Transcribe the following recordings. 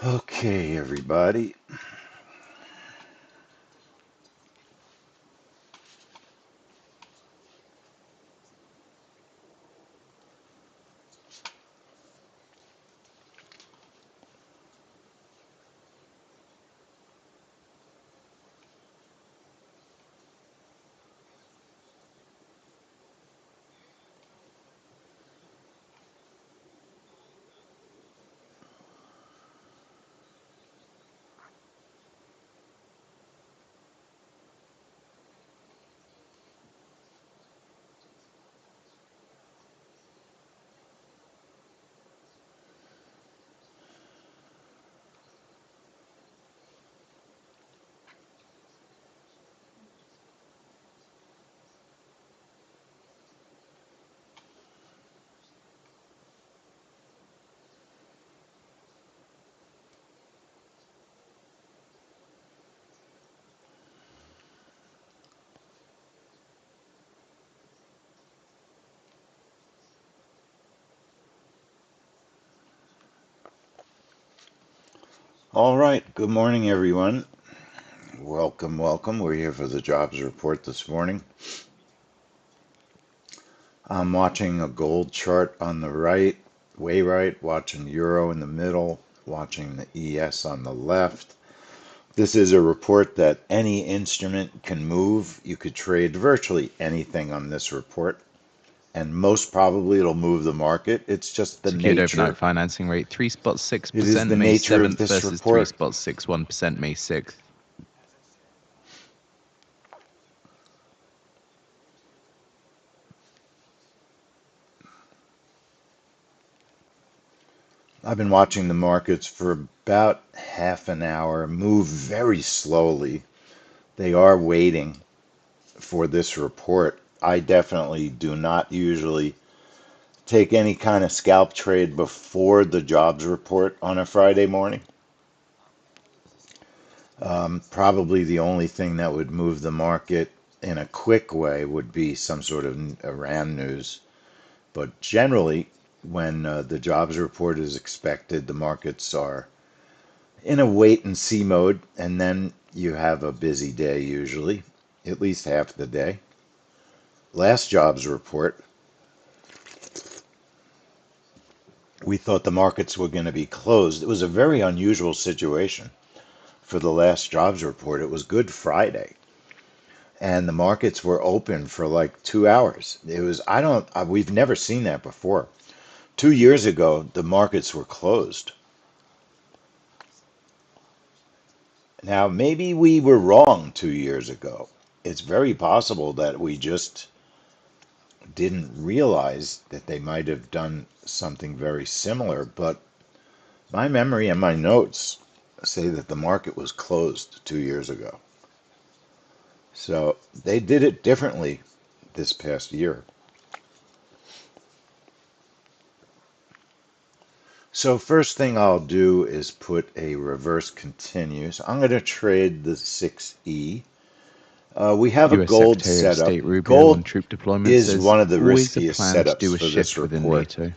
Okay, everybody. All right. Good morning, everyone. Welcome, welcome. We're here for the jobs report this morning. I'm watching a gold chart on the right, way right, watching euro in the middle, watching the ES on the left. This is a report that any instrument can move. You could trade virtually anything on this report, and most probably it'll move the market. It's just the Secured overnight nature. financing rate It is 3.6% the May nature of 7th this versus report. 3.61% May 6th. I've been watching the markets for about half an hour, move very slowly. They are waiting for this report. I definitely do not usually take any kind of scalp trade before the jobs report on a Friday morning. Probably the only thing that would move the market in a quick way would be some sort of Iran news. But generally, when the jobs report is expected, the markets are in a wait and see mode, and then you have a busy day usually, at least half the day. Last jobs report, we thought the markets were going to be closed. It was a very unusual situation for the last jobs report. It was Good Friday, and the markets were open for like 2 hours. It was, I don't, we've never seen that before. 2 years ago, the markets were closed. Now, maybe we were wrong 2 years ago. It's very possible that we just didn't realize that they might have done something very similar, but my memory and my notes say that the market was closed 2 years ago. So they did it differently this past year. So first thing I'll do is put a reverse continue. So I'm going to trade the 6E. We have a US gold Secretary of setup. State Rubio on Gold troop deployment is says one of the always a riskiest plan to setups do a for this shift within report NATO.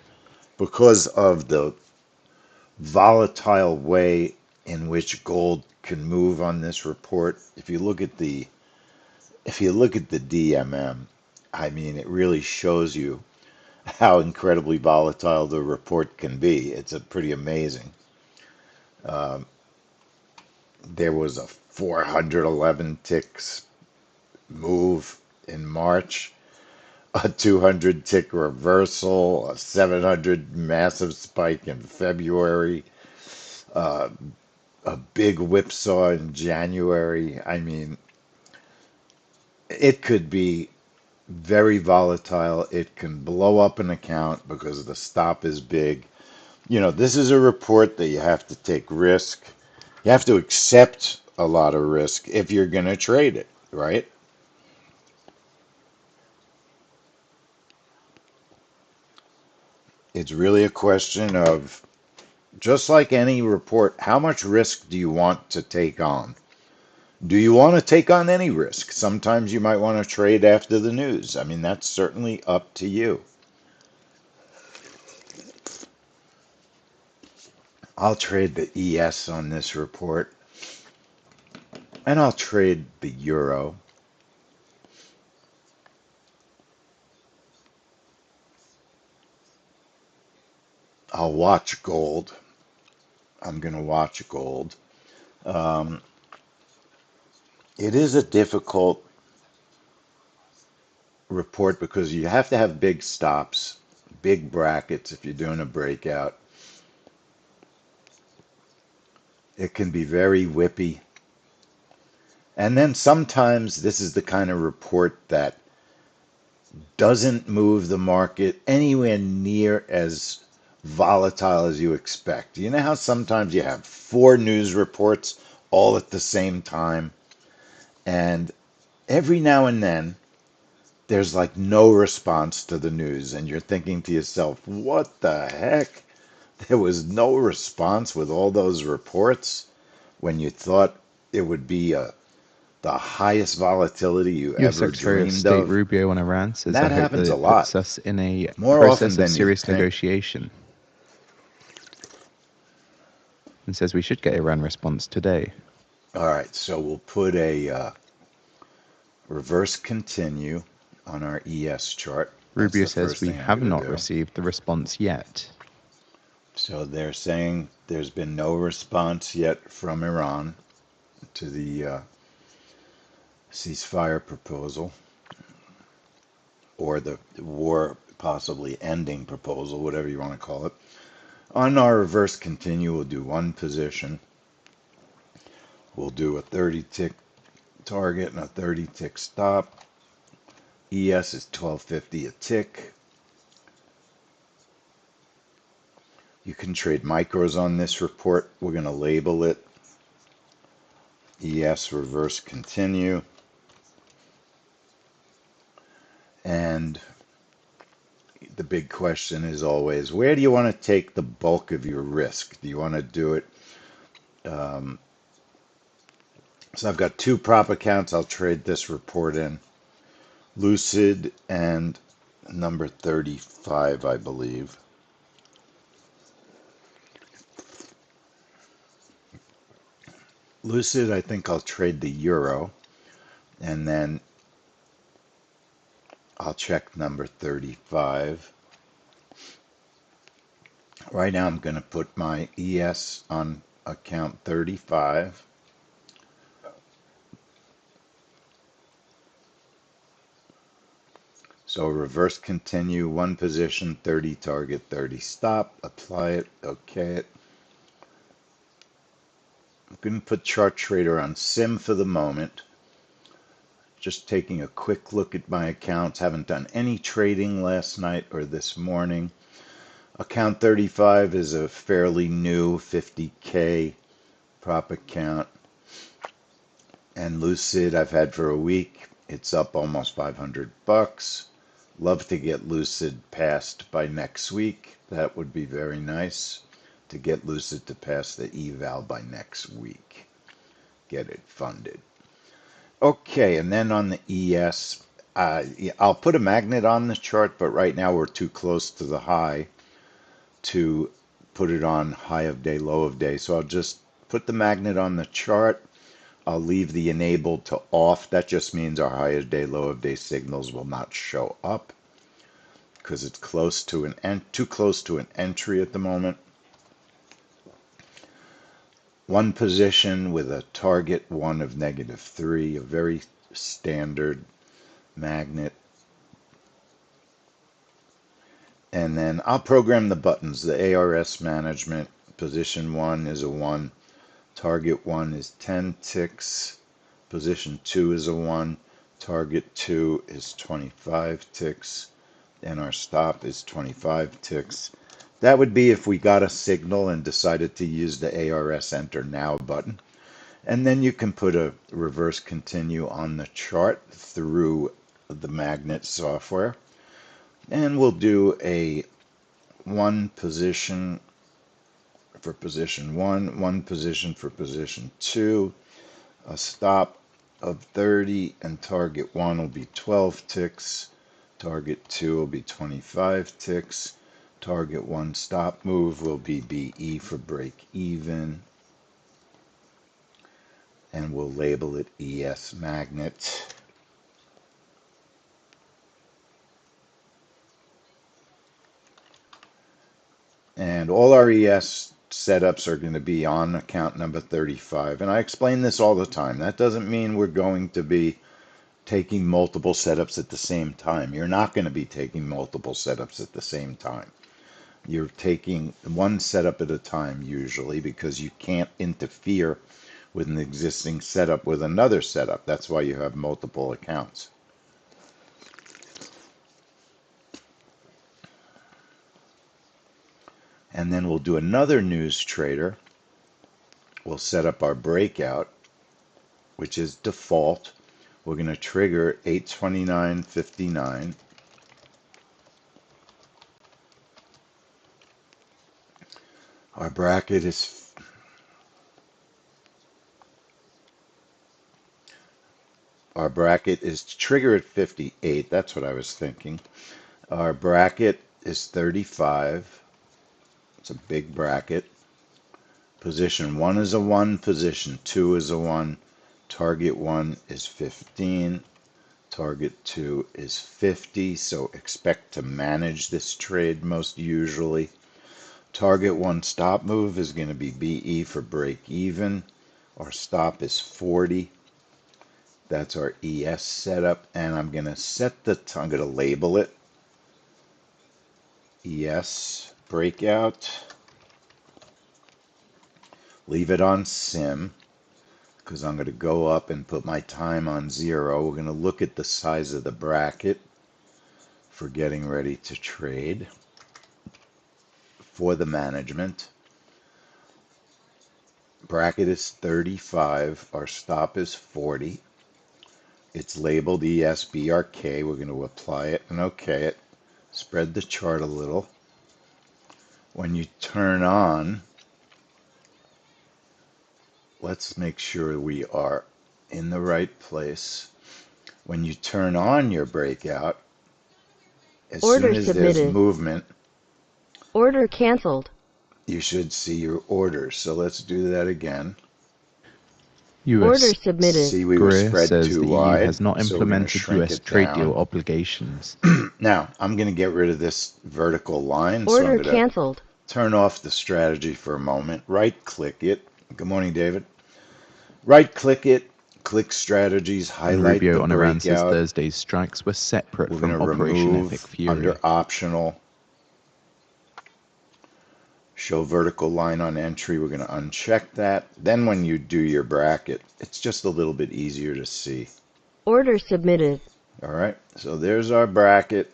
because of the volatile way in which gold can move on this report. If you look at the DMM, I mean, it really shows you how incredibly volatile the report can be. It's a pretty amazing. Um, there was a 411 ticks move in March, a 200 tick reversal, a 700 massive spike in February, uh, a big whipsaw in January. I mean, it could be very volatile. It can blow up an account because the stop is big. This is a report that you have to take risk. You have to accept a lot of risk if you're going to trade it, right? It's really a question of, just like any report, how much risk do you want to take on? Do you want to take on any risk? Sometimes you might want to trade after the news. I mean, that's certainly up to you. I'll trade the ES on this report, and I'll trade the euro. I'll watch gold. I'm going to watch gold. Um, it is a difficult report because you have to have big stops, big brackets if you're doing a breakout. It can be very whippy. And then sometimes this is the kind of report that doesn't move the market anywhere near as volatile as you expect. You know how sometimes you have four news reports all at the same time, and every now and then there's like no response to the news, and you're thinking to yourself, what the heck? There was no response with all those reports when you thought it would be the highest volatility you U.S. ever Secretary of dreamed State of. Rubio on Iran says, That "I hope that happens a it lot, puts us in a more often process of than you serious think. negotiation," and says we should get Iran response today. All right, so we'll put a reverse continue on our ES chart. That's Rubio the says first we thing I'm have going to not do. received the response yet. So they're saying there's been no response yet from Iran to the ceasefire proposal or the war possibly ending proposal, whatever you want to call it. On our reverse continue, we'll do one position. We'll do a 30 tick target and a 30 tick stop. ES is 1250 a tick. You can trade micros on this report. We're going to label it ES reverse continue. And the big question is always, where do you want to take the bulk of your risk? Do you want to do it? Um, so I've got two prop accounts I'll trade this report in. Lucid and number 35, I believe. Lucid, I think I'll trade the euro, and then I'll check number 35. Right now, I'm going to put my ES on account 35. So reverse continue, one position, 30 target, 30 stop, apply it, okay it. I'm going to put chart trader on sim for the moment. Just taking a quick look at my accounts. Haven't done any trading last night or this morning. Account 35 is a fairly new 50K prop account. And Lucid I've had for a week. It's up almost 500 bucks. Love to get Lucid passed by next week. That would be very nice to get Lucid to pass the eval by next week. Get it funded. Okay, and then on the ES, I'll put a magnet on the chart, but right now we're too close to the high to put it on high of day, low of day. So I'll just put the magnet on the chart. I'll leave the enabled to off. That just means our high of day, low of day signals will not show up because it's close to too close to an entry at the moment. One position with a target one of -3, a very standard magnet. And then I'll program the buttons. The ARS management, position 1 is a 1, target 1 is 10 ticks, position 2 is a 1, target 2 is 25 ticks, and our stop is 25 ticks. That would be if we got a signal and decided to use the ARS enter now button. And then you can put a reverse continue on the chart through the magnet software. And we'll do a one position for position 1, one position for position 2, a stop of 30, and target 1 will be 12 ticks, target 2 will be 25 ticks, Target one stop move will be BE for break even, and we'll label it ES magnet. And all our ES setups are going to be on account number 35. And I explain this all the time. That doesn't mean we're going to be taking multiple setups at the same time. You're not going to be taking multiple setups at the same time. You're taking one setup at a time usually because you can't interfere with an existing setup with another setup. That's why you have multiple accounts. And then we'll do another news trader. We'll set up our breakout, which is default. We're going to trigger 829.59. Our bracket is trigger at 58. That's what I was thinking. Our bracket is 35. It's a big bracket. Position 1 is a 1, position 2 is a 1, target 1 is 15, target 2 is 50, so expect to manage this trade most usually. Target 1 stop move is going to be BE for break even. Our stop is 40. That's our ES setup, and I'm going to I'm going to label it ES breakout. Leave it on sim because I'm going to go up and put my time on 0. We're going to look at the size of the bracket for getting ready to trade for the management. Bracket is 35. Our stop is 40. It's labeled ESBRK. We're going to apply it and OK it. Spread the chart a little. When you turn on, let's make sure we are in the right place. When you turn on your breakout, as soon as there's movement, order canceled, you should see your orders. So let's do that again. Order submitted. See, we were Greer spread says too the EU wide, has not so we're going to implemented shrink US it trade down. deal obligations. Now, I'm going to get rid of this vertical line, so Order I'm going canceled. to turn off the strategy for a moment. Right-click it. Good morning, David. Right-click it. Click strategies. And Highlight Rubio the on Iran says breakout. Thursday's strikes were separate We're from going to Operation Epic remove Fury. under optional. Show vertical line on entry. We're going to uncheck that. Then when you do your bracket, it's just a little bit easier to see. Order submitted. All right, so there's our bracket.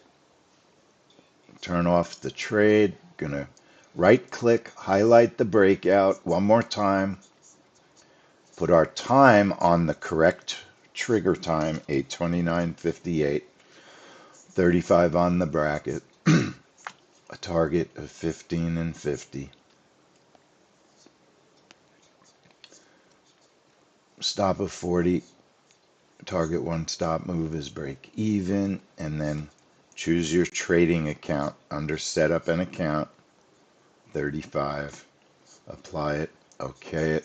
Turn off the trade. Going to right click, highlight the breakout one more time. Put our time on the correct trigger time, 829.58. 35 on the bracket. A target of 15 and 50. Stop of 40. Target one stop move is break even, and then choose your trading account under setup and account. 35. Apply it. OK it.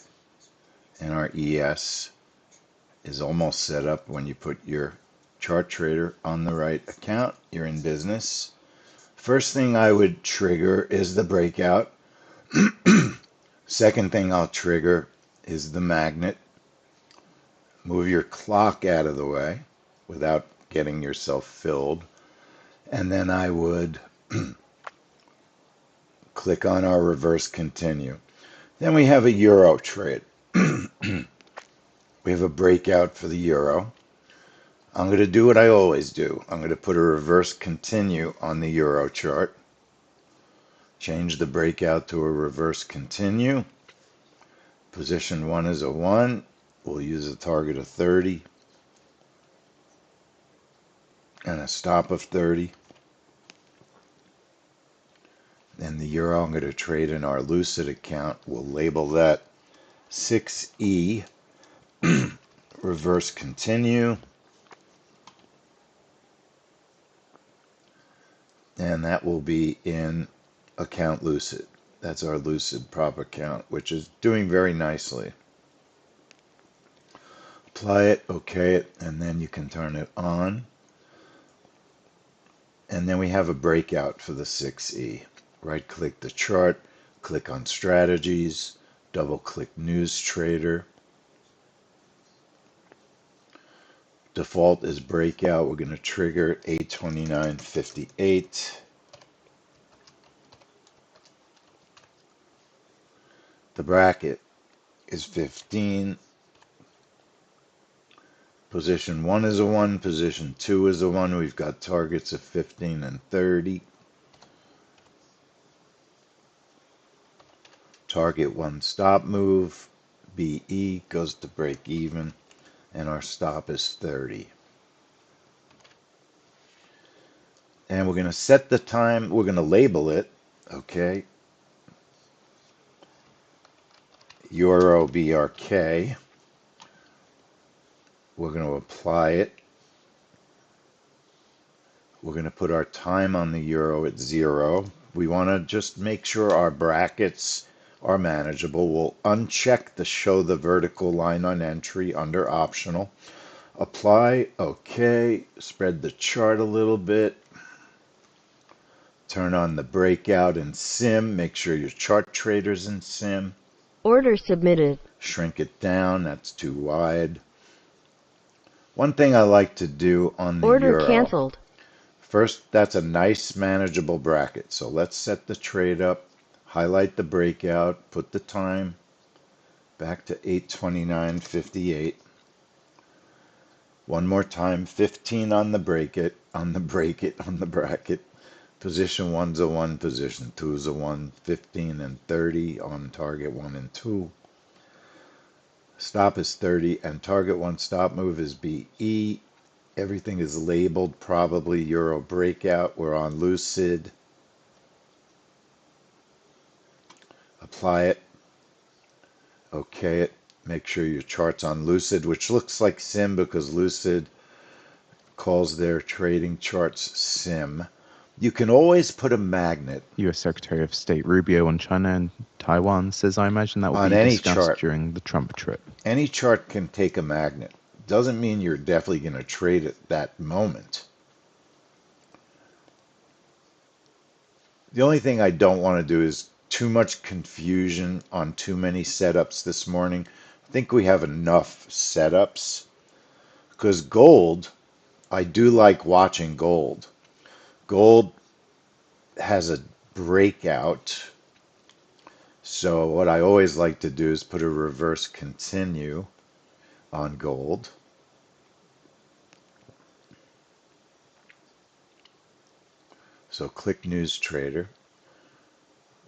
And our ES is almost set up. When you put your chart trader on the right account, you're in business. First thing I would trigger is the breakout. Second thing I'll trigger is the magnet. Move your clock out of the way without getting yourself filled. And then I would click on our reverse continue. Then we have a euro trade. We have a breakout for the euro. I'm going to do what I always do. I'm going to put a reverse continue on the euro chart. Change the breakout to a reverse continue. Position 1 is a 1. We'll use a target of 30 and a stop of 30. And the euro I'm going to trade in our Lucid account. We'll label that 6E. Reverse continue. And that will be in account Lucid. That's our Lucid prop account, which is doing very nicely. Apply it, okay it, and then you can turn it on. And then we have a breakout for the 6E. Right click the chart, click on strategies, double click news trader. Default is breakout. We're going to trigger 829.58. The bracket is 15. Position 1 is a 1, position 2 is a 1. We've got targets of 15 and 30. Target 1 stop move, BE goes to break even, and our stop is 30. And we're going to set the time, we're going to label it, okay, Euro BRK. We're going to apply it. We're going to put our time on the euro at 0. We want to just make sure our brackets are manageable. We'll uncheck the show the vertical line on entry under optional. Apply, okay, spread the chart a little bit. Turn on the breakout in sim. Make sure your chart trader's in sim. Order submitted. Shrink it down, that's too wide. One thing I like to do on the Order euro. canceled. First, that's a nice manageable bracket. So let's set the trade up, highlight the breakout, put the time back to 829.58. One more time, 15 on the bracket. Position 1's a 1, position 2's a 1, 15 and 30 on target 1 and 2. Stop is 30, and target 1 stop move is BE. Everything is labeled probably Euro breakout. We're on Lucid. Apply it. Okay it. Make sure your chart's on Lucid, which looks like Sim because Lucid calls their trading charts Sim. You can always put a magnet U.S. Secretary of State Rubio on China and Taiwan says, I imagine that will on be any discussed chart. during the Trump trip. Any chart can take a magnet. Doesn't mean you're definitely going to trade at that moment. The only thing I don't want to do is too much confusion on too many setups this morning. I think we have enough setups because gold, I do like watching gold. Gold has a breakout. So what I always like to do is put a reverse continue on gold. So click News Trader,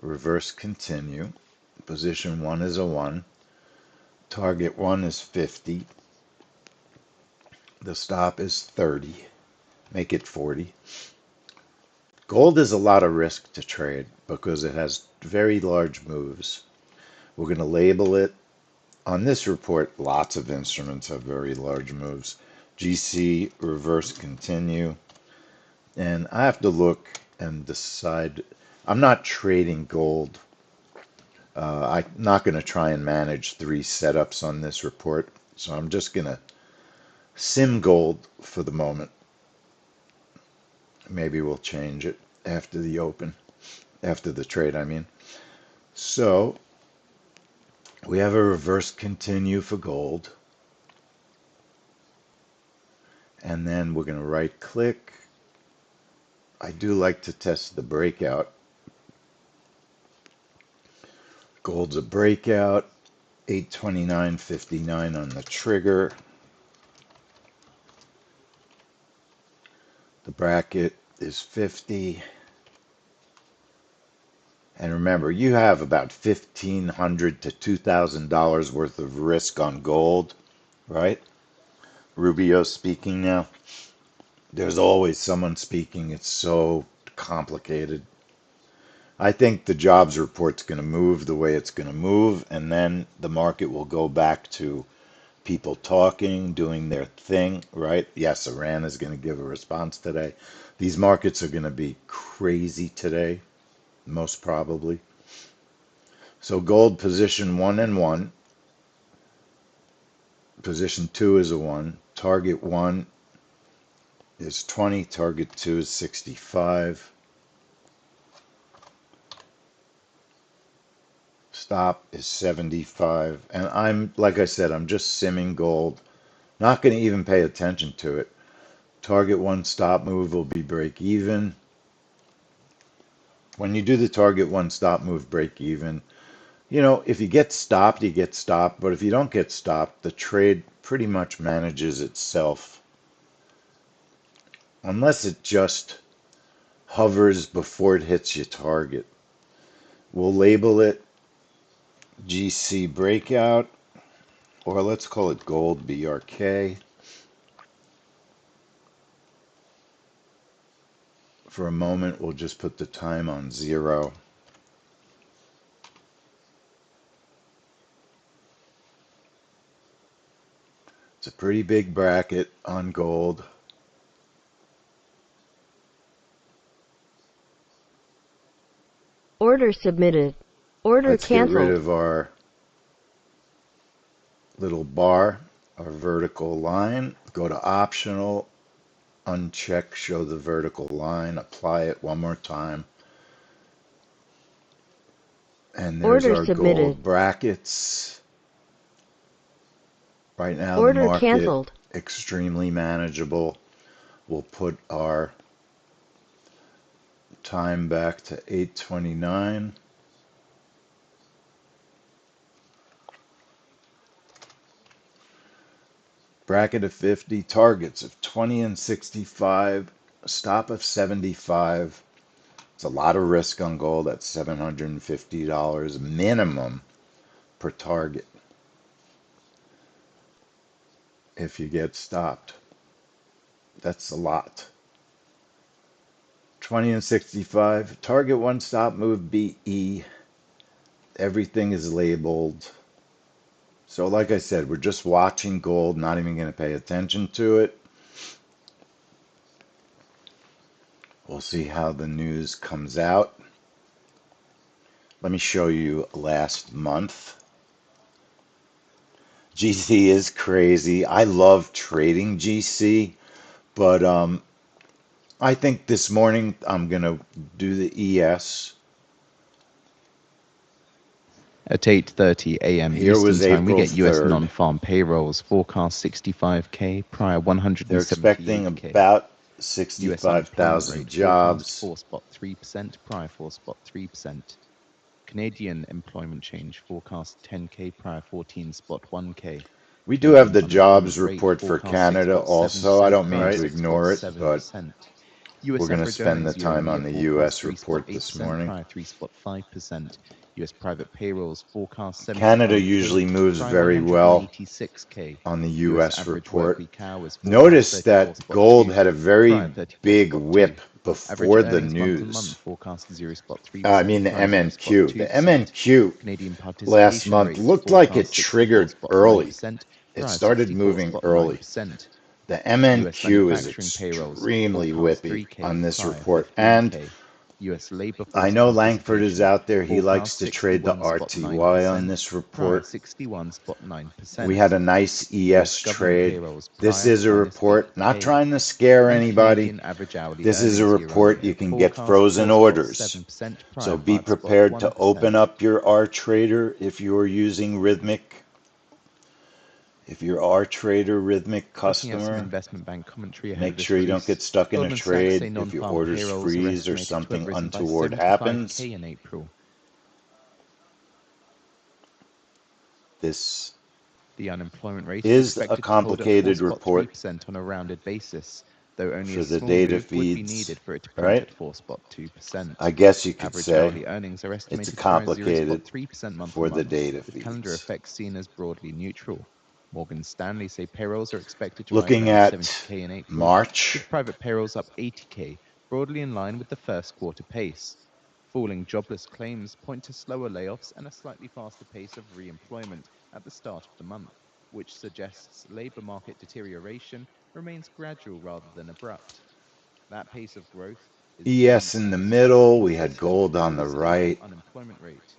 reverse continue. Position 1 is a 1. Target 1 is 50. The stop is 30. Make it 40. Gold is a lot of risk to trade because it has very large moves. We're going to label it. On this report, lots of instruments have very large moves. GC, reverse continue. And I have to look and decide. I'm not trading gold. I'm not going to try and manage 3 setups on this report. So I'm just going to sim gold for the moment. Maybe we'll change it after the open, after the trade, I mean. So we have a reverse continue for gold. And then we're going to right click. I do like to test the breakout. Gold's a breakout. 829.59 on the trigger. The bracket is 50. And remember, you have about $1,500 to $2,000 worth of risk on gold, right? Rubio speaking now. There's always someone speaking. It's so complicated. I think the jobs report's going to move the way it's going to move, and then the market will go back to people talking, doing their thing, right? Yes, Iran is going to give a response today. These markets are going to be crazy today. most probably. So gold position 1 and 1, position 2 is a 1, target 1 is 20, target 2 is 65, stop is 75, and like I said, I'm just simming gold, not going to even pay attention to it. Target 1 stop move will be break even. When you do the target 1 stop move break even, if you get stopped, you get stopped, but if you don't get stopped, the trade pretty much manages itself. Unless it just hovers before it hits your target. We'll label it GC breakout, or let's call it gold BRK. For a moment, we'll just put the time on 0. It's a pretty big bracket on gold. Order submitted. Order Let's get rid canceled. of our little bar, our vertical line. Go to optional, uncheck, show the vertical line, apply it one more time. And there's Order our submitted. gold brackets. Right now, the Order market canceled. extremely manageable. We'll put our time back to 8:29. Bracket of 50, targets of 20 and 65, stop of 75. It's a lot of risk on gold at $750 minimum per target if you get stopped. That's a lot. 20 and 65, target 1 stop move BE. Everything is labeled. So like I said, we're just watching gold, not even going to pay attention to it. We'll see how the news comes out. Let me show you last month. GC is crazy. I love trading GC, but I think this morning I'm going to do the ES. At 8:30 a.m. Here Eastern was Time, we April get US 3rd. non-farm payrolls forecast 65K, prior They're expecting 178K. about US unemployment 65,000 rate jobs. forecast 4.3%, prior 4.3%. Canadian employment change forecast 10K, prior 14.1K. We do have the Canadian jobs unemployment rate report for forecast Canada 6.7%, also. I don't mean prior to ignore it, but 6.7%. we're US going to average spend the earnings time on year-on-year the forecast US report this 3.8%, morning. prior 3.5%. US private payrolls forecast 75K, Canada usually moves prior very well 186K. on the US US average report. workweek hours Notice forecast that gold 34.2, had a very prior big 34.2. whip Average before the earnings month-on-month news. forecast 0.3%, I mean the prior MNQ. The 0.2%. MNQ Canadian last participation month rates looked like it forecast triggered early. 64.9%, It prior started moving early. 64.9%. The US MNQ is manufacturing payrolls extremely forecast whippy 3K, on this prior report. And 15K. US labor I force know Langford is participation out there. He likes forecast to trade the RTY on 61.9%, this prior report. 61.9%. We had a nice US ES government trade. payrolls This prior is a report, not -8K. trying to scare And anybody. Canadian average hourly This is a earnings report year-on-year you can get forecast frozen orders. 4.7%, So prior be prepared to 5.1%. open up your R Trader if you're using Rhythmic. If you're R Trader Rhythmic Looking at some customer, investment bank commentary ahead make of this sure you don't release. get stuck in a Goldman Sachs say trade if your non-farm orders payrolls are freeze or estimated to have something risen by untoward happens. 75K in April. This The unemployment rate is is a expected to hold at complicated report 4.3% on a rounded basis, though only a for the small data move would be feeds, needed for it to print right? at 4.2%. I guess you could Average say hourly earnings are it's estimated to rise complicated 0.3% for the month-on-month, data with calendar feeds. effects seen as broadly neutral. Morgan Stanley say payrolls are expected to rise Looking around at 70K in April, March, with private payrolls up 80K, broadly in line with the first quarter pace. Falling jobless claims point to slower layoffs and a slightly faster pace of re-employment at the start of the month, which suggests labor market deterioration remains gradual rather than abrupt. That pace of growth is ES in the middle. We had gold on the right. Unemployment rate.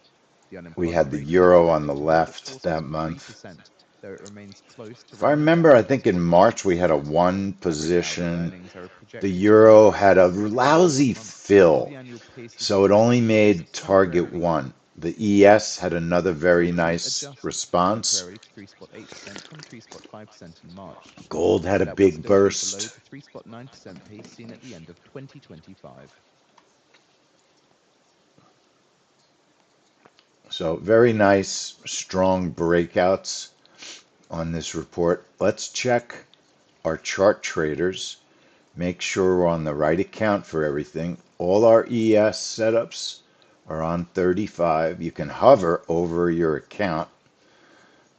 The We unemployment had the rate for the euro month on the ended at left that month. 4.3%, though it remains close to If I record remember, I levels think in for the March month we had a before. one Average hourly position. earnings are The projected to euro fall had a towards record lows for the lousy month, while fill, the annual pace is so it only expected to freeze made target temporarily. one. The ES had another very FTSE nice adjusted response. temporarily to 3.8% from 3.5% in March, Gold had a but that would big still be below burst. the 3.9% pace seen at the end of 2025. So very nice, strong breakouts on this report. Let's check our chart traders. Make sure we're on the right account for everything. All our ES setups are on 35. You can hover over your account.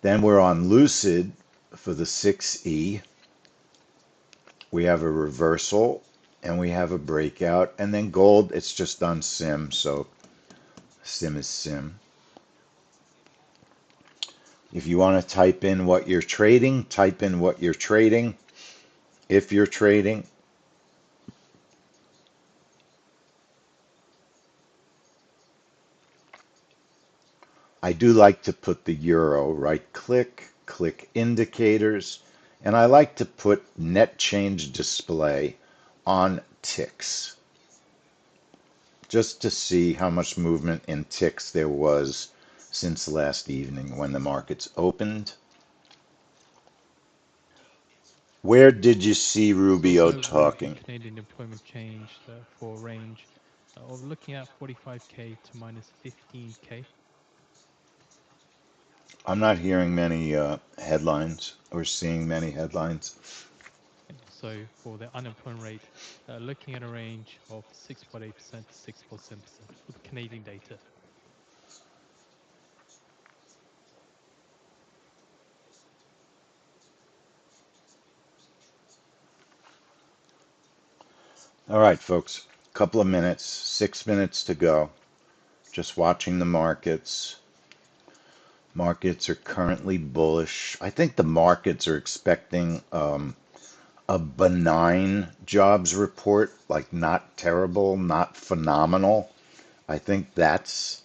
Then we're on Lucid for the 6E. We have a reversal and we have a breakout. And then gold, it's just on Sim, so Sim is Sim. If you want to type in what you're trading, type in what you're trading. If you're trading, I do like to put the euro, right click, click indicators, and I like to put net change display on ticks just to see how much movement in ticks there was since last evening when the markets opened. Where did you see There's Rubio also very good talking? Canadian employment change for a range of looking at 45k to minus 15k. I'm not hearing many headlines or seeing many headlines. So for the unemployment rate, looking at a range of 6.8% to 6.7% with Canadian data. All right, folks, couple of minutes, 6 minutes to go. Just watching the markets. Markets are currently bullish. I think the markets are expecting a benign jobs report, like not terrible, not phenomenal. I think that's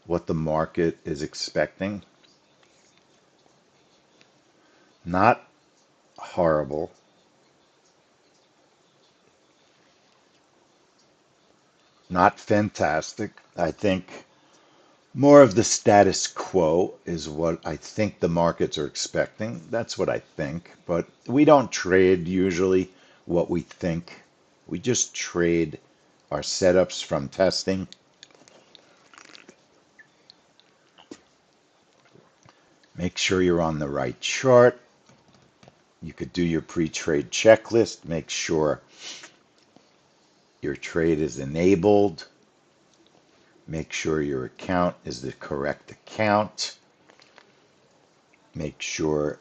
what the market is expecting. Not horrible, not fantastic. I think more of the status quo is what I think the markets are expecting. That's what I think. But we don't trade usually what we think. We just trade our setups from testing. Make sure you're on the right chart. You could do your pre-trade checklist. Make sure your trade is enabled. Make sure your account is the correct account. Make sure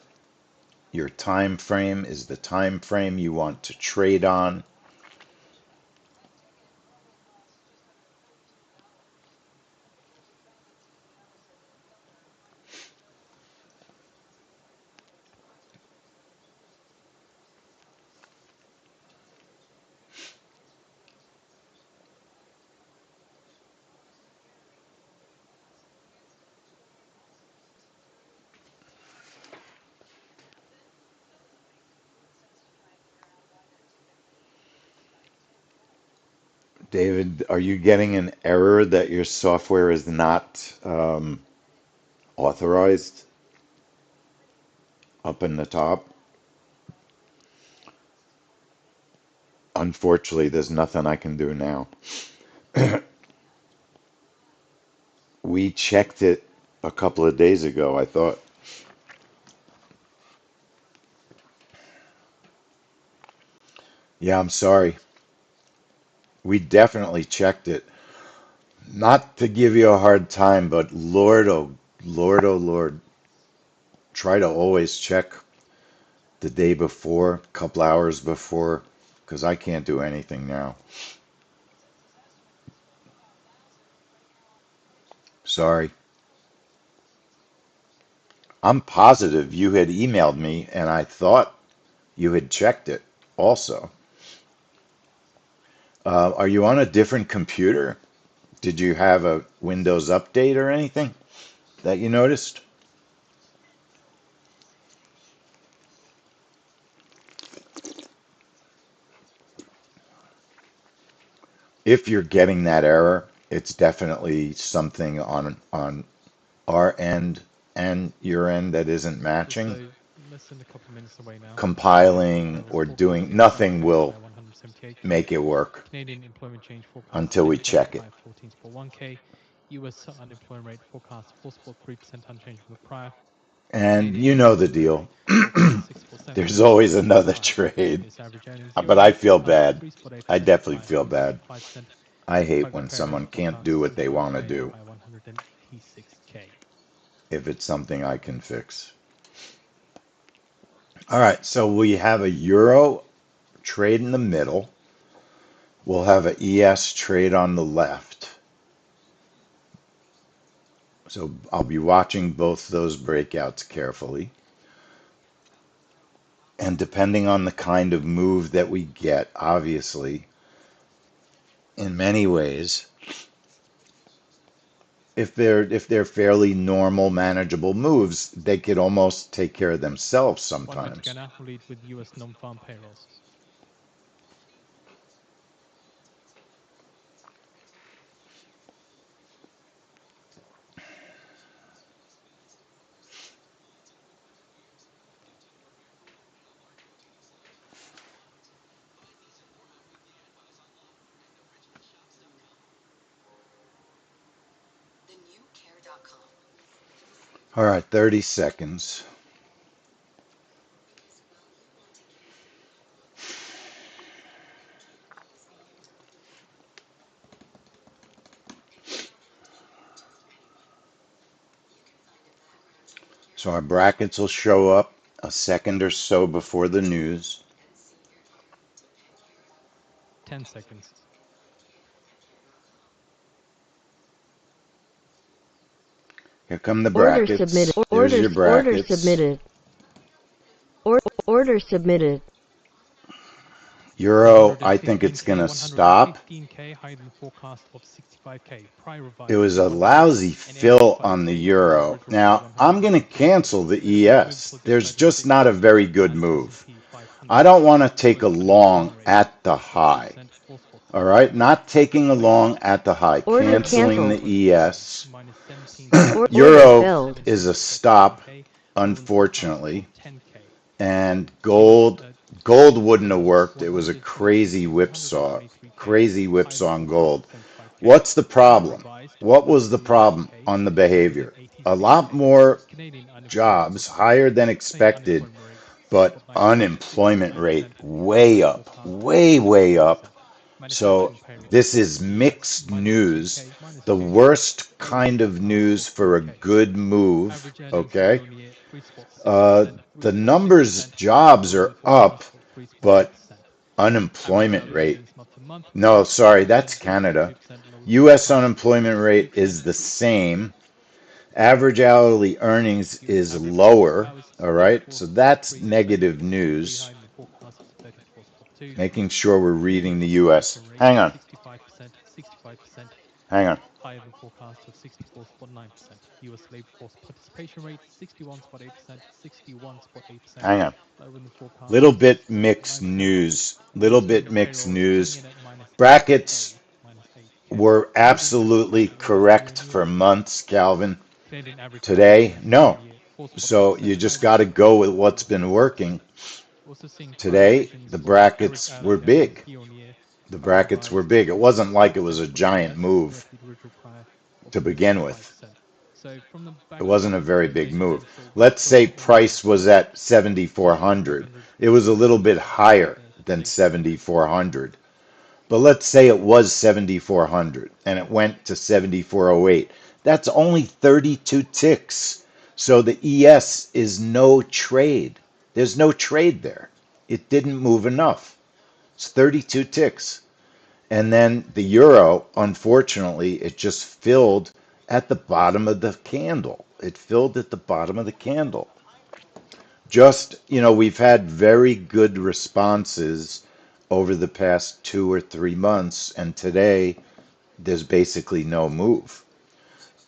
your time frame is the time frame you want to trade on. David, are you getting an error that your software is not authorized up in the top? Unfortunately, there's nothing I can do now. We checked it a couple of days ago, I thought. Yeah, I'm sorry. We definitely checked it. Not to give you a hard time, but Lord, oh Lord, try to always check the day before, a couple hours before, because I can't do anything now. Sorry. I'm positive you had emailed me and I thought you had checked it also. Are you on a different computer? Did you have a Windows update or anything that you noticed? If you're getting that error, it's definitely something on our end and your end that isn't matching. So less than a couple of minutes away now. Compiling Euros or forecast doing to increase nothing trading will by 178k. make it work Canadian employment change forecast until we steady check growth it. by 14.1k. US unemployment rate forecast 4.3% unchanged from the prior. And Canadian you know the manufacturing deal. rate forecast 6.7% There's always unchanged from the another prior. trade, US average earnings but year-on-year I feel forecast bad. 3.8% I to definitely feel bad. 5.5%. I hate Private when payroll someone can't do forecast what is they lower want to year-on-year do by 186k. if it's something I can fix. All right, so we have a euro trade in the middle. We'll have a ES trade on the left. So I'll be watching both those breakouts carefully. And depending on the kind of move that we get, obviously, in many ways, if they're fairly normal, manageable moves, they could almost take care of themselves 1 minute to go sometimes. now. We'll lead with US non-farm payrolls. All right, 30 seconds. So our brackets will show up a second or so before the news. 10 seconds. Here come the Order submitted. brackets. There's your Order brackets. submitted. Order submitted. Euro, I think it's going 115k, to stop. 115k higher than the forecast of 65k. Prior It revised was a 81k lousy and fill on the 85k. euro. Average reply Now, I'm going to 150k. cancel the Key moves ES. for the There's trading just sticks. not a very good Nasdaq move. S&P I 500. don't want to take a US long unemployment rate at the high. 4.3%, 4.3%. All right, not taking a Fed long at the high, Order canceling canceled. the 2025 ES. minus 17k. Order Euro filled. is a Spot stop, 18k. Low in the forecast of unfortunately. 10k. And US gold wouldn't have Euro worked. It was a 126 crazy to whipsaw, 123k, crazy higher than whipsaw on forecast gold. of 75k. What's the Prior problem? revised What was the problem 128k on the to behavior? A lot 186k. more Canadian unemployment jobs, forecast. higher than Canadian expected, unemployment rate but 6.9%, unemployment rate 6.9%. way US up, forecast way, way 6.7%. up. So Manufacturing payrolls. this is US mixed minus news, 2k, minus the 2k. worst Low in the kind of forecast news of for a 4k. good move, Average earnings okay? year on year 3.6%, The 3.6%, numbers, jobs low in are the up, forecast of 3.8%. but Average unemployment hourly rate, earnings month to month no, sorry, 3.2%, that's 3.3%, Canada. low in the US forecast of unemployment rate 3.3%. is the same. Average hourly earnings US is average working lower, hours all right? So that's 34.3, negative 34.3 news, higher than the forecast of 34.2. making sure we're reading US the US. manufacturing rate Hang on, 65%, hang on, higher than forecast of 64.9%. US labor force participation rate 61.8%, 61.8%, hang on. lower than the forecast Little of bit mixed 64.9%. news, little US bit labor mixed payrolls coming news. in at minus Brackets 8k, minus 8k. were Canadian average absolutely monthly earnings year correct on year, for months, Calvin. Canadian average monthly Today, earnings year no. on year So 4.8% you higher just than got to go forecast with of what's been 4.7%. working. Also seeing price Today, revisions the for the average brackets were hourly earnings big. year on year. The Prior brackets were revised big. It wasn't like it was 4.3% a for the giant US compared move to the original prior of to begin with. 4.5%. So from the It back of wasn't a the very big presentation move. there, so Let's say gold on the price was uptrend, at 7,400. It was a little bit higher than 7,400. But let's say it was 7,400 and it went to 7,408. That's only 32 ticks. So the ES is no trade. There's no trade there. It didn't move enough. It's 32 ticks. And then the euro, unfortunately, it just filled at the bottom of the candle. It filled at the bottom of the candle. Just, we've had very good responses over the past 2 or 3 months, and today there's basically no move.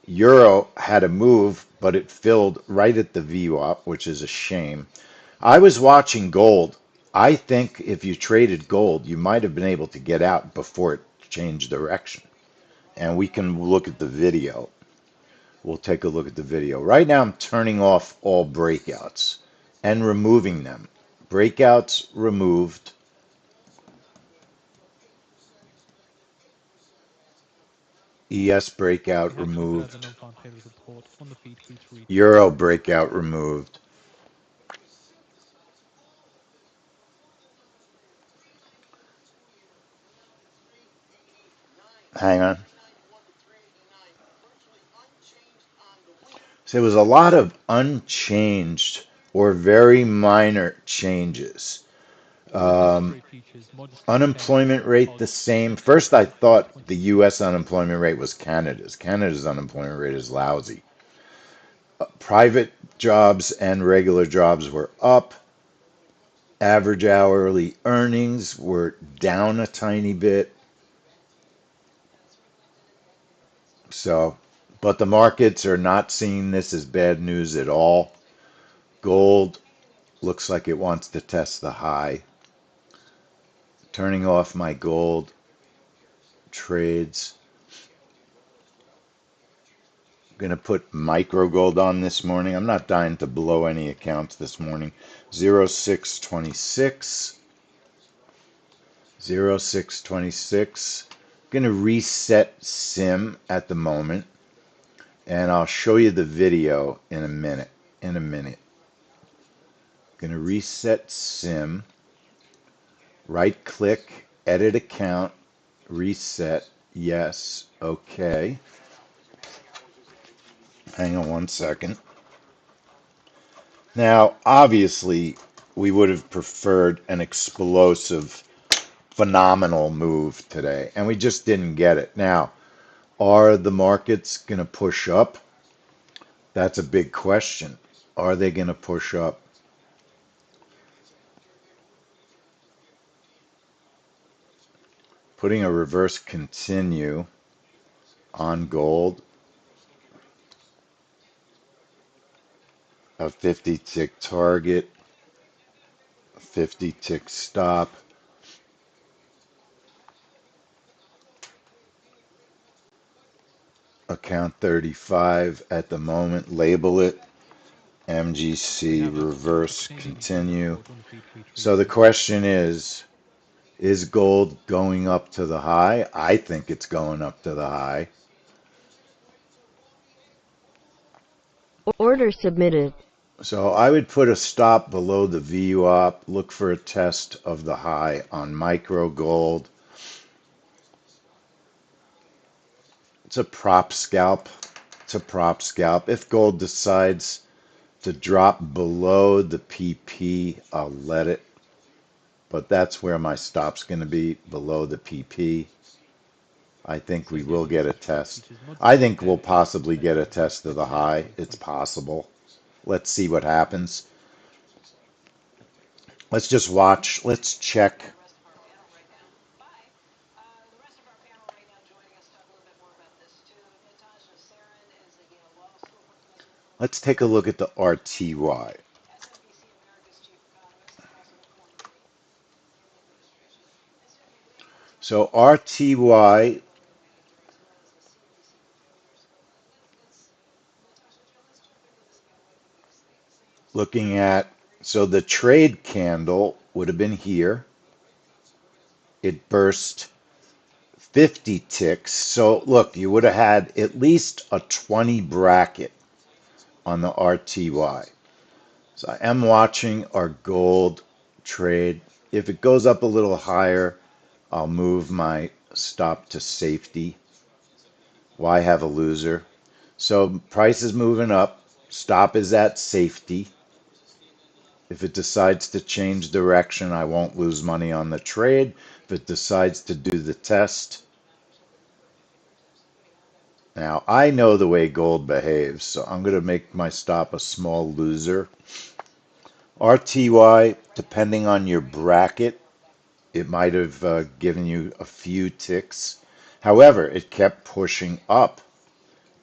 Euro had a move, but it filled right at the VWAP, which is a shame. I was watching gold. I think if you traded gold, you might have been able to get out before it changed direction. And we can look at the video. We'll take a look at the video. Right now, I'm turning off all breakouts and removing them. Breakouts removed. ES breakout We have to look at the removed. non-farm payroll report on the feed. Please read. Euro breakout removed. Hang on. So there was a lot of unchanged or very minor changes. Interest rate futures modestly changed Unemployment rate the positive same. for First, I thought the 2020. U.S. unemployment rate was Canada's. Canada's unemployment rate is lousy. Private jobs and regular jobs were up. Average hourly earnings were down a tiny bit. So, but the markets are not seeing this as bad news at all. Gold looks like it wants to test the high. Turning off my gold trades. Going to put micro gold on this morning. I'm not dying to blow any accounts this morning. 0626. 0626. Going to reset sim at the moment. And I'll show you the video in a minute. Going to reset sim. Right click, edit account, reset. Yes. Okay. Hang on one second. Now, obviously, we would have preferred an explosive, phenomenal move today, and we just didn't get it. Now, are the markets going to push up? That's a big question. Are they going to push up? Putting a reverse continue on gold, a 50 tick target, 50 tick stop. Account 35 at the moment, label it We MGC have a reverse Canadian economic continue. report on the feed. Please read. So the question is gold going up to the high? I think it's going up to the high. Order submitted. So I would put a stop below the VWAP, look for a test of the high on micro gold. It's a prop scalp. It's a prop scalp. If gold decides to drop below the PP, I'll let it. But that's where my stop's going to be, below the PP. I think we will get a test. I think we'll possibly get a test of the high. It's possible. Let's see what happens. Let's just watch. Let's check. Let's take a look at the RTY. So RTY, looking at, so the trade candle would have been here. It burst 50 ticks. So look, you would have had at least a 20 bracket on the RTY. So I am watching our gold trade. If it goes up a little higher, I'll move my stop to safety. Why have a loser? So price is moving up. Stop is at safety. If it decides to change direction, I won't lose money on the trade. If it decides to do the test. Now, I know the way gold behaves, so I'm going to make my stop a small loser. RTY, depending on your bracket, it might have given you a few ticks. However, it kept pushing up,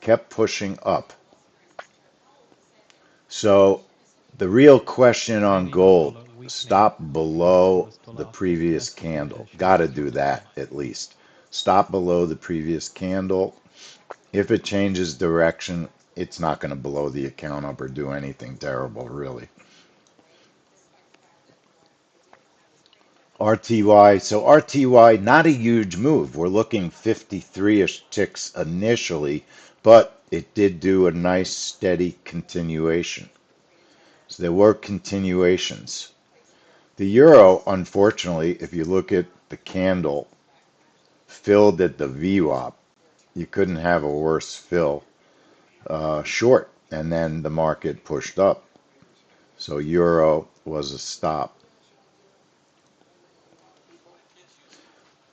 kept pushing up. So the real question on Canadian gold, dollar weakening, stop below US the dollar previous has the candle. potential Got to to do that decline. at least. Stop below the previous candle. If it changes direction, it's not going to blow the account up or do anything terrible, really. RTY, so RTY, not a huge move. We're looking 53-ish ticks initially, but it did do a nice steady continuation. So there were continuations. The euro, unfortunately, if you look at the candle, filled at the VWAP. You couldn't have a worse fill short, and then the market pushed up. So euro was a stop.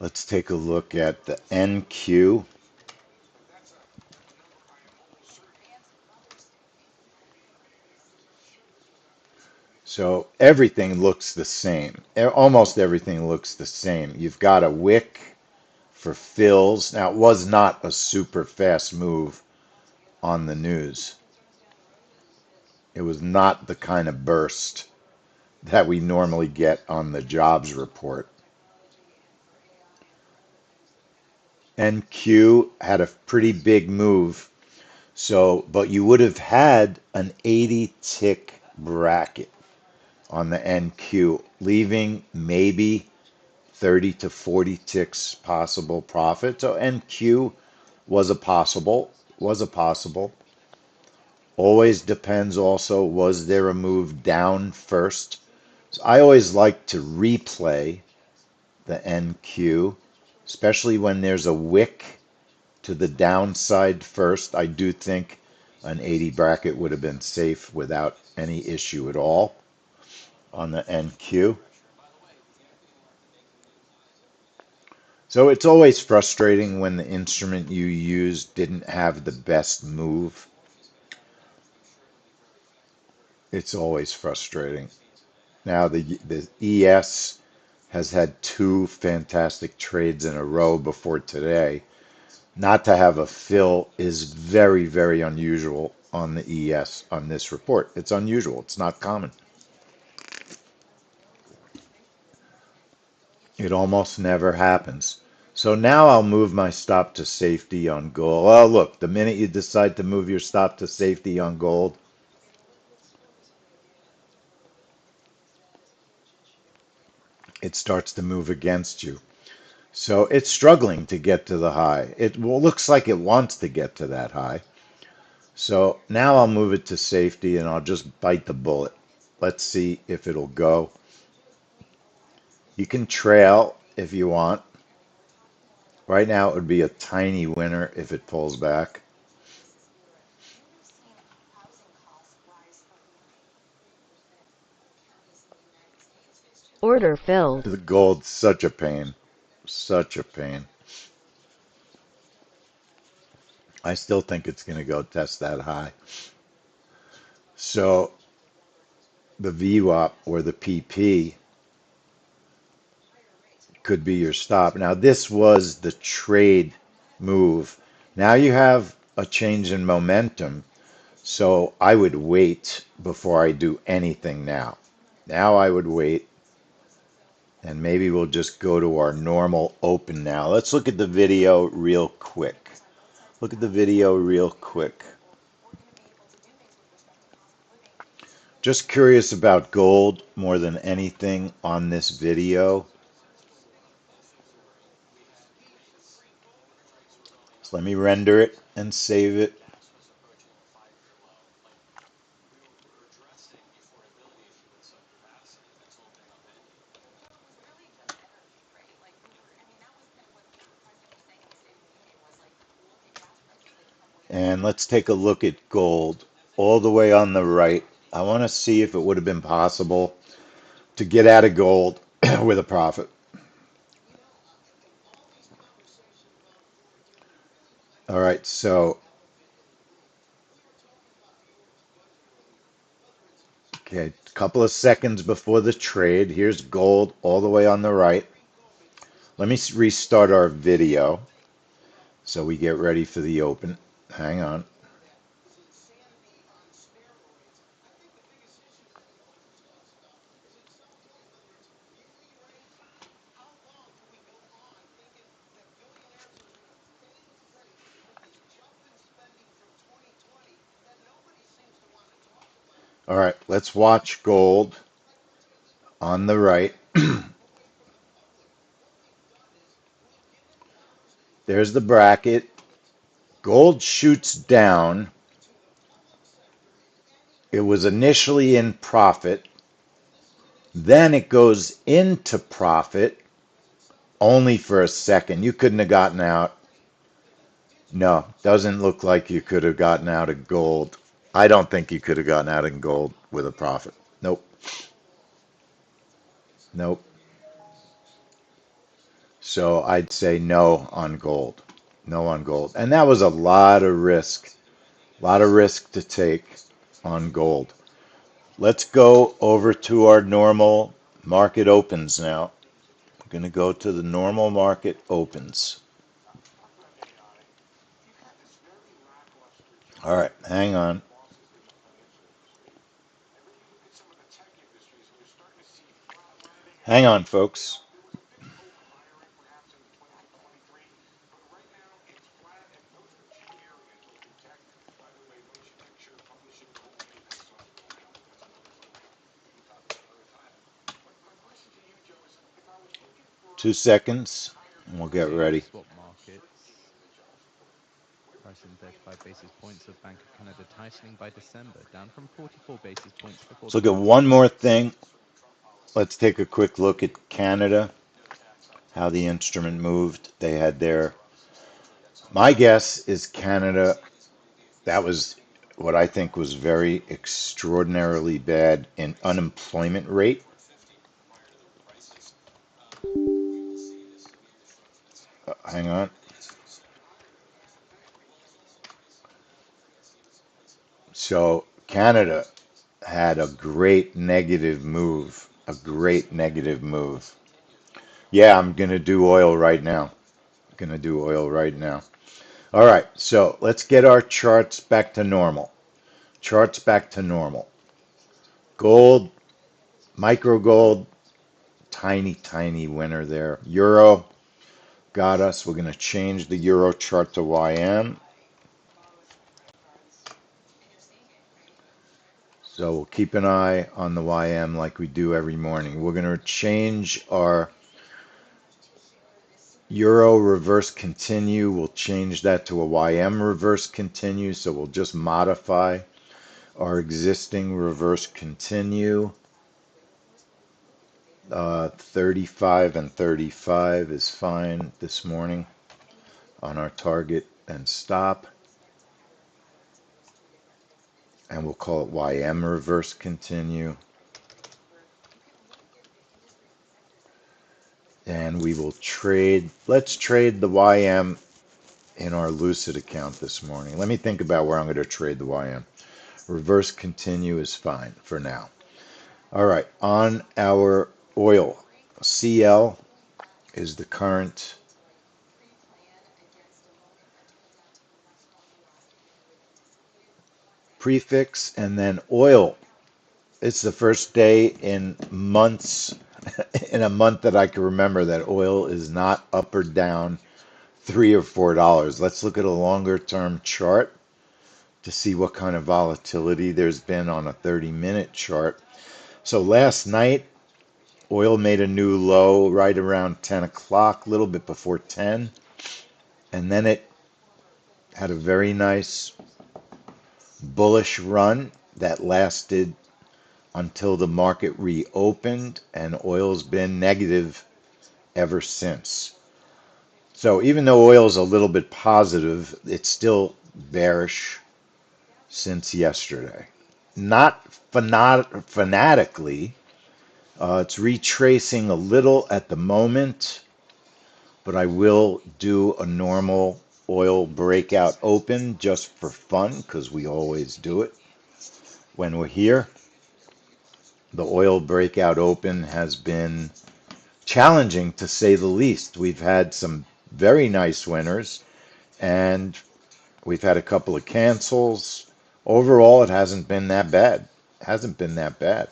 Let's take a look at the NQ. So everything looks the same. Almost everything looks the same. You've got a wick for fills. Now, it was not a super fast move on the news. It was not the kind of burst that we normally get on the jobs report. NQ had a pretty big move. So, but you would have had an 80 tick bracket on the NQ, leaving maybe 30 to 40 ticks possible profit. So NQ was a possible. Always depends also, was there a move down first? So I always like to replay the NQ, especially when there's a wick to the downside first. I do think an 80 bracket would have been safe without any issue at all on the NQ. So it's always frustrating when the instrument you use didn't have the best move. It's always frustrating. Now the ES has had two fantastic trades in a row before today. Not to have a fill is very, very unusual on the ES on this report. It's unusual. It's not common. It almost never happens. So now I'll move my stop to safety on gold. Well, look, the minute you decide to move your stop to safety on gold, it starts to move against you. So it's struggling to get to the high. It looks like it wants to get to that high. So now I'll move it to safety and I'll just bite the bullet. Let's see if it'll go. You can trail if you want. Right now it would be a tiny winner if it pulls back. Order filled. The gold's such a pain. Such a pain. I still think it's going to go test that high. So the VWAP or the PP could be your stop. Now, this was the trade move. Now you have a change in momentum. So I would wait before I do anything now. Now I would wait, and maybe we'll just go to our normal open now. Let's look at the video real quick. Look at the video real quick. Just curious about gold more than anything on this video. So let me render it and save it. And let's take a look at gold all the way on the right. I want to see if it would have been possible to get out of gold with a profit. All right, so okay, a couple of seconds before the trade. Here's gold all the way on the right. Let me restart our video so we get ready for the open. Hang on. All right, let's watch gold on the right. There's the bracket. Gold shoots down. It was initially in profit. Then it goes into profit only for a second. You couldn't have gotten out. No, doesn't look like you could have gotten out of gold. I don't think you could have gotten out in gold with a profit. Nope. Nope. So I'd say no on gold. No on gold. And that was a lot of risk. A lot of risk to take on gold. Let's go over to our normal market opens now. I'm going to go to the normal market opens. All right, hang on. Hang on, folks. Two seconds, and we'll get Okay, ready. swap markets. Price in 35 basis points of Bank of Canada tightening by December, down from 44 basis points before So the look at month one more ended. thing. Let's take a quick look at Canada, how the instrument moved. They had their, my guess is Canada, that was what I think was very extraordinarily bad in unemployment rate. Hang on. So Canada had a great negative move, a great negative move. Yeah, I'm going to do oil right now. Going to do oil right now. All right, so let's get our charts back to normal. Charts back to normal. Gold, micro gold, tiny, tiny winner there. Euro got us. We're going to change the Euro chart to YM. So we'll keep an eye on the YM like we do every morning. We're going to change our Euro reverse continue. We'll change that to a YM reverse continue. So we'll just modify our existing reverse continue. 35 and 35 is fine this morning on our target and stop. And we'll call it YM reverse continue. And we will trade, let's trade the YM in our Lucid account this morning. Let me think about where I'm going to trade the YM. Reverse continue is fine for now. All right, on our oil, CL is the current prefix, and then oil. It's the first day in months, in a month that I can remember, that oil is not up or down $3 or $4. Let's look at a longer term chart to see what kind of volatility there's been on a 30-minute chart. So last night, oil made a new low right around 10 o'clock, a little bit before 10, and then it had a very nice bullish run that lasted until the market reopened, and oil's been negative ever since. So even though oil is a little bit positive, it's still bearish since yesterday. Not fanatically. It's retracing a little at the moment, but I will do a normal oil breakout open just for fun because we always do it when we're here. The oil breakout open has been challenging to say the least. We've had some very nice winners, and we've had a couple of cancels. Overall, it hasn't been that bad. Hasn't been that bad.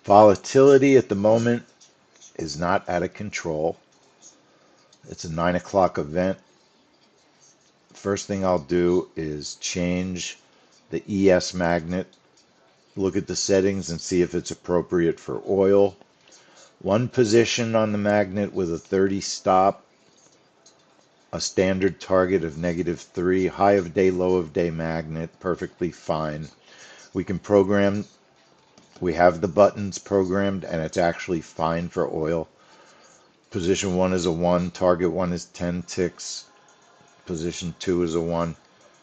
Volatility at the moment is not out of control. It's a 9 o'clock event. First thing I'll do is change the ES magnet, look at the settings and see if it's appropriate for oil. One position on the magnet with a 30 stop, a standard target of -3, high of day, low of day magnet, perfectly fine. We can program, we have the buttons programmed, and it's actually fine for oil. Position 1 is a 1, target 1 is 10 ticks, position 2 is a 1,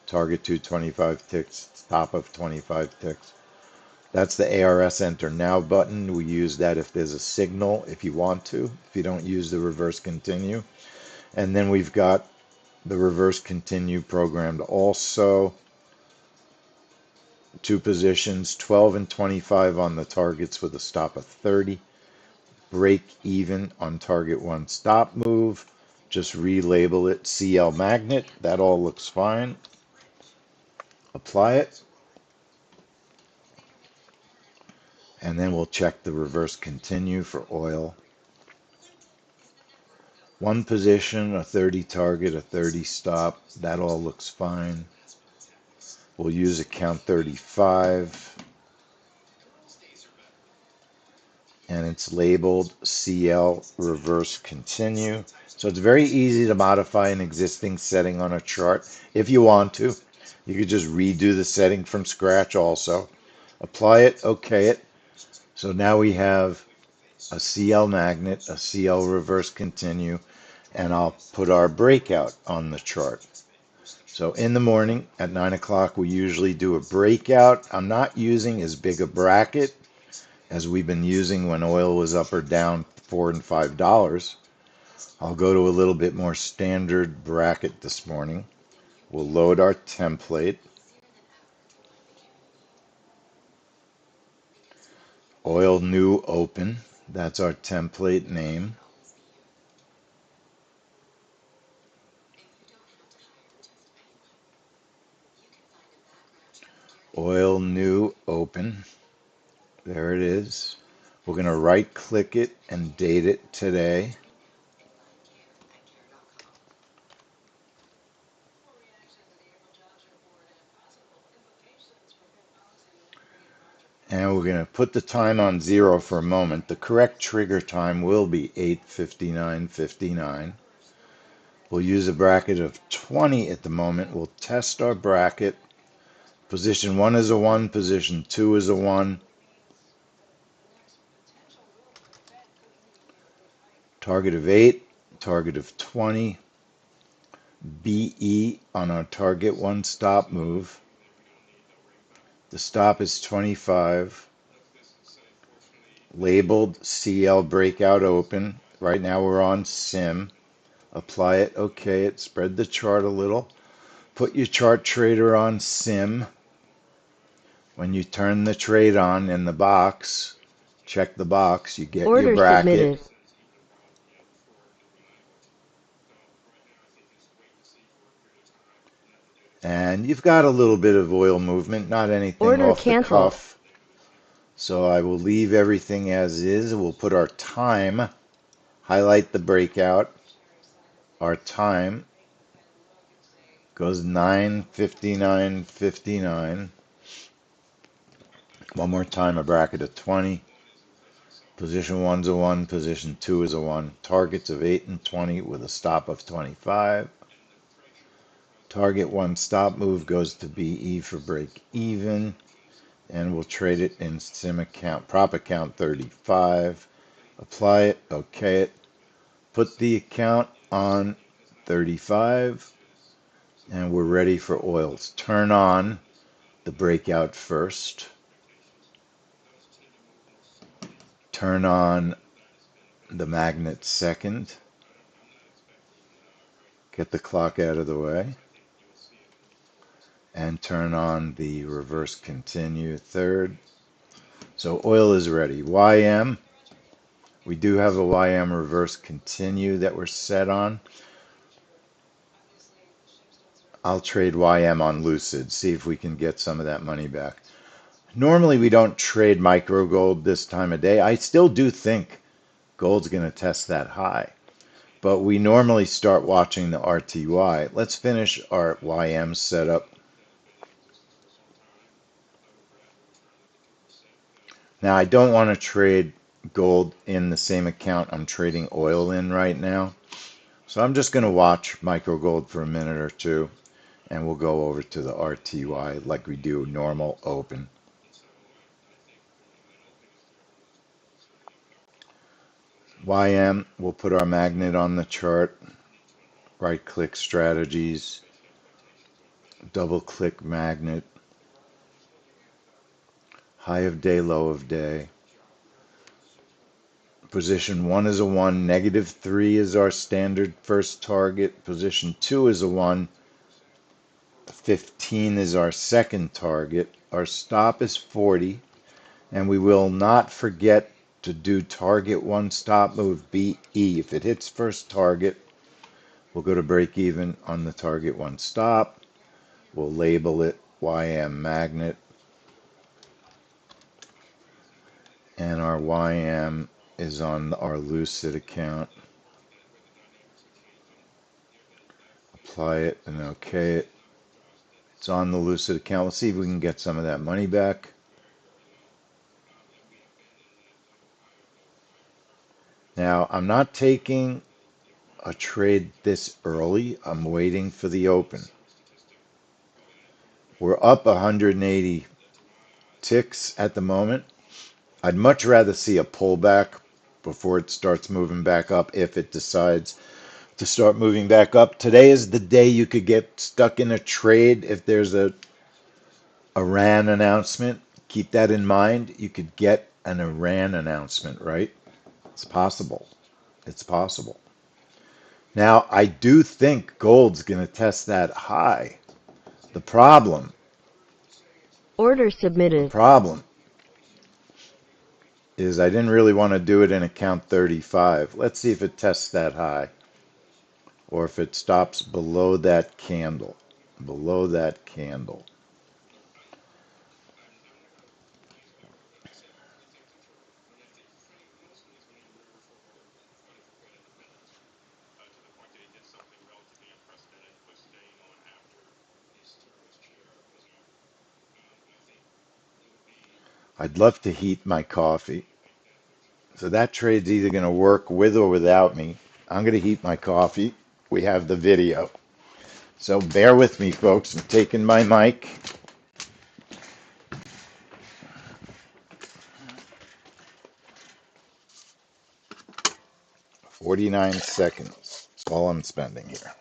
target 2 25 ticks, stop of 25 ticks. That's the ARS Enter Now button. We use that if there's a signal, if you want to, if you don't use the reverse continue. And then we've got the reverse continue programmed also. Two positions, 12 and 25 on the targets with a stop of 30. Break even on target 1 stop move. Just relabel it CL Magnet. That all looks fine. Apply it. And then we'll check the reverse continue for oil. One position, a 30 target, a 30 stop. That all looks fine. We'll use account 35. And it's labeled CL reverse continue. So it's very easy to modify an existing setting on a chart if you want to. You could just redo the setting from scratch also. Apply it, okay it. So now we have a CL magnet, a CL reverse continue, and I'll put our breakout on the chart. So in the morning at 9 o'clock, we usually do a breakout. I'm not using as big a bracket as we've been using when oil was up or down $4 and $5. I'll go to a little bit more standard bracket this morning. We'll load our template. Oil new open. That's our template name. Oil new open. There it is. We're going to right click it and date it today. And we're going to put the time on 0 for a moment. The correct trigger time will be 8:59:59. We'll use a bracket of 20 at the moment. We'll test our bracket. Position 1 is a 1, position 2 is a 1. Target of 8, target of 20. BE on our target 1 stop move. The stop is 25. Labeled CL breakout open. Right now we're on SIM. Apply it, okay it, spread the chart a little. Put your chart trader on SIM. When you turn the trade on in the box, check the box, you get your Order bracket. submitted. And you've got a little bit of oil movement, not anything Order off the canceled. cuff. So I will leave everything as is. We'll put our time, highlight the breakout. Our time goes 9:59:59. One more time, a bracket of 20. Position 1's a 1, position 2 is a 1. Targets of 8 and 20 with a stop of 25. Target 1 stop move goes to BE for break even. And we'll trade it in sim account, prop account 35. Apply it, okay it. Put the account on 35. And we're ready for oils. Turn on the breakout first. Turn on the magnet second. Get the clock out of the way. And turn on the reverse continue third. So oil is ready. YM We do have a YM reverse continue that we're set on. I'll trade YM on Lucid, see if we can get some of that money back. Normally we don't trade micro gold this time of day. I still do think gold's going to test that high, but we normally start watching the RTY. Let's finish our YM setup. Now I don't want to trade gold in the same account I'm trading oil in right now. So I'm just going to watch micro gold for a minute or two, and we'll go over to the RTY like we do normal open. YM, we'll put our magnet on the chart, right click strategies, double click magnet, high of day, low of day. Position 1 is a 1, -3 is our standard first target, position 2 is a 1, 15 is our second target, our stop is 40, and we will not forget to do target 1 stop move BE. If it hits first target, we'll go to break even on the target 1 stop. We'll label it YM magnet, and our YM is on our Lucid account. Apply it and OK it. It's on the Lucid account. Let's see if we can get some of that money back. Now, I'm not taking a trade this early. I'm waiting for the open. We're up 180 ticks at the moment. I'd much rather see a pullback before it starts moving back up if it decides to start moving back up. Today is the day you could get stuck in a trade if there's a Iran announcement. Keep that in mind. You could get an Iran announcement, right? It's possible. It's possible. Now, I do think gold's going to test that high. The problem Order submitted. is I didn't really want to do it in account 35. Let's see if it tests that high or if it stops below that candle. Below that candle. I'd love to heat my coffee. So that trade's either going to work with or without me. I'm going to heat my coffee. We have the video. So bear with me, folks. I'm taking my mic. "49 seconds. That's all I'm spending here.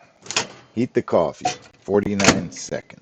Heat the coffee. 49 seconds.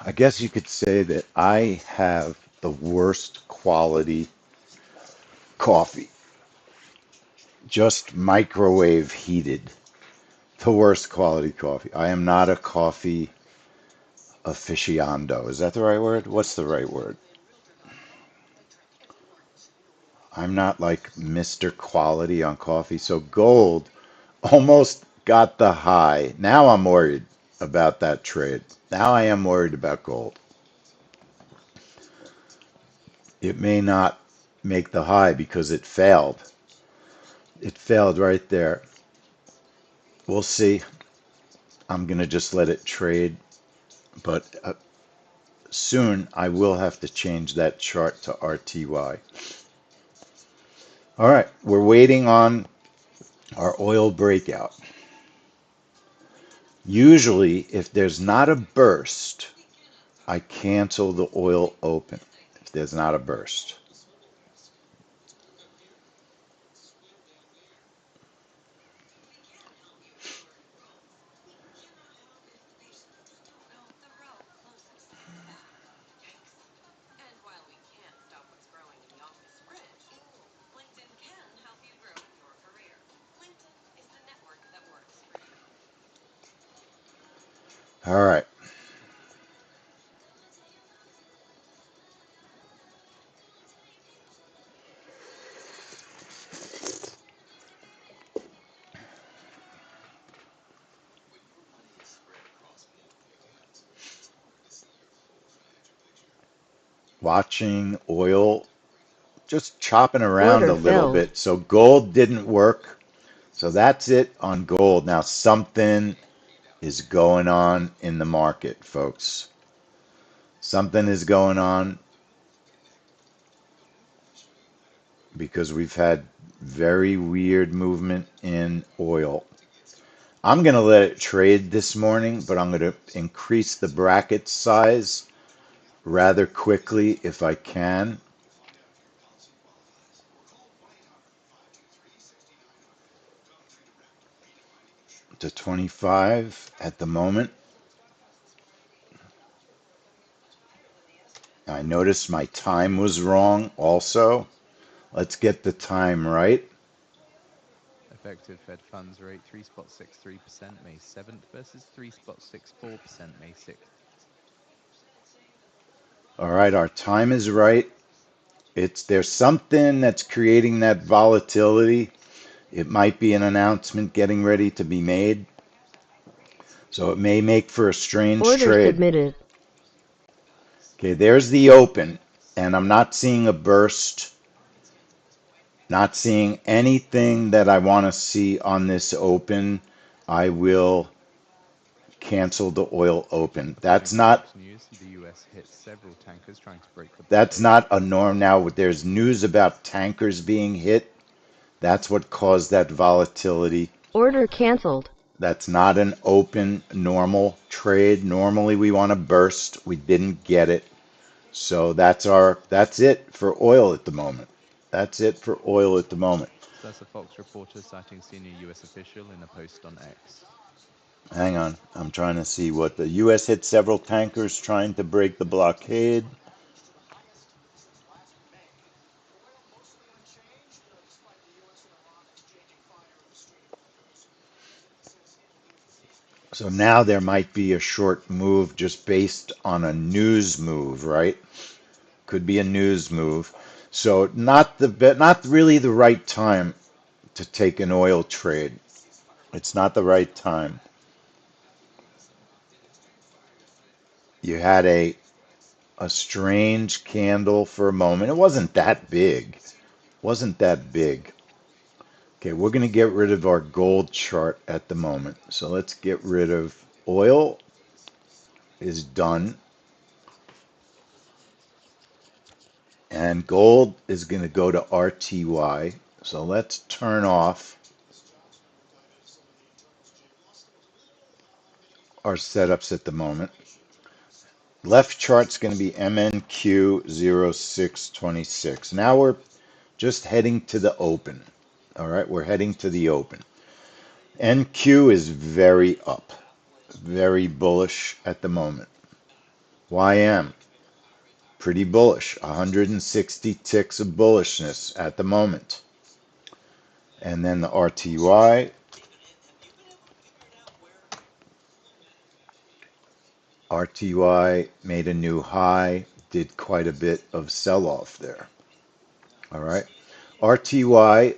I guess you could say that I have the worst quality coffee. Just microwave heated. The worst quality coffee. I am not a coffee aficionado. Is that the right word? What's the right word? I'm not like Mr. Quality on coffee. So gold almost got the high. Now I'm worried about that trade. Now I am worried about gold. It may not make the high because it failed. It failed right there. We'll see. I'm going to just let it trade, but soon I will have to change that chart to RTY. All right, we're waiting on our oil breakout. Usually, if there's not a burst, I cancel the oil open if there's not a burst. All right. Watching oil just chopping around a Order little filled. bit. So gold didn't work. So that's it on gold. Now something is going on in the market, folks. Something is going on because we've had very weird movement in oil. I'm going to let it trade this morning, but I'm going to increase the bracket size rather quickly if I can. To 25 at the moment. I noticed my time was wrong also. Let's get the time right. Effective Fed funds rate 3.63% May 7th versus 3.64% May 6th. All right, our time is right. There's something that's creating that volatility. It might be an announcement getting ready to be made. So it may make for a strange Order trade. submitted. Okay, there's the open, and I'm not seeing a burst, not seeing anything that I want to see on this open. I will cancel the oil open. According to Fox News, the US hit several tankers trying to break the That's blockade. not a norm now. There's news about tankers being hit. That's what caused that volatility. Order canceled. That's not an open normal trade. Normally we want to burst. We didn't get it. So that's it for oil at the moment. That's it for oil at the moment. Says a Fox reporter citing senior US official in a post on X. Hang on. I'm trying to see what the US hit several tankers trying to break the blockade. So now there might be a short move just based on a news move, right? Could be a news move. So not really the right time to take an oil trade. It's not the right time. You had a strange candle for a moment. It wasn't that big. Wasn't that big. Okay, we're going to get rid of our gold chart at the moment. So let's get rid of oil is done. And gold is going to go to RTY. So let's turn off our setups at the moment. Left chart's going to be MNQ0626. Now we're just heading to the open. All right, we're heading to the open. NQ is very up, very bullish at the moment. YM, pretty bullish, 160 ticks of bullishness at the moment. And then the RTY, RTY made a new high, did quite a bit of sell-off there. All right, RTY,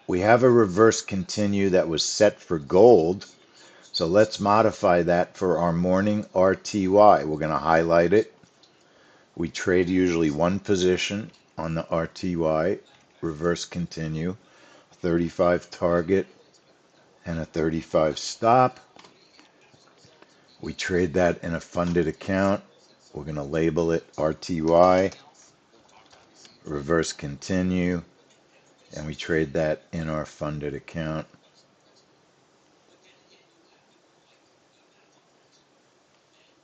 we have a reverse continue that was set for gold. So let's modify that for our morning RTY. We're going to highlight it. We trade usually one position on the RTY, reverse continue, 35 target, and a 35 stop. We trade that in a funded account. We're going to label it RTY, reverse continue, and we trade that in our funded account.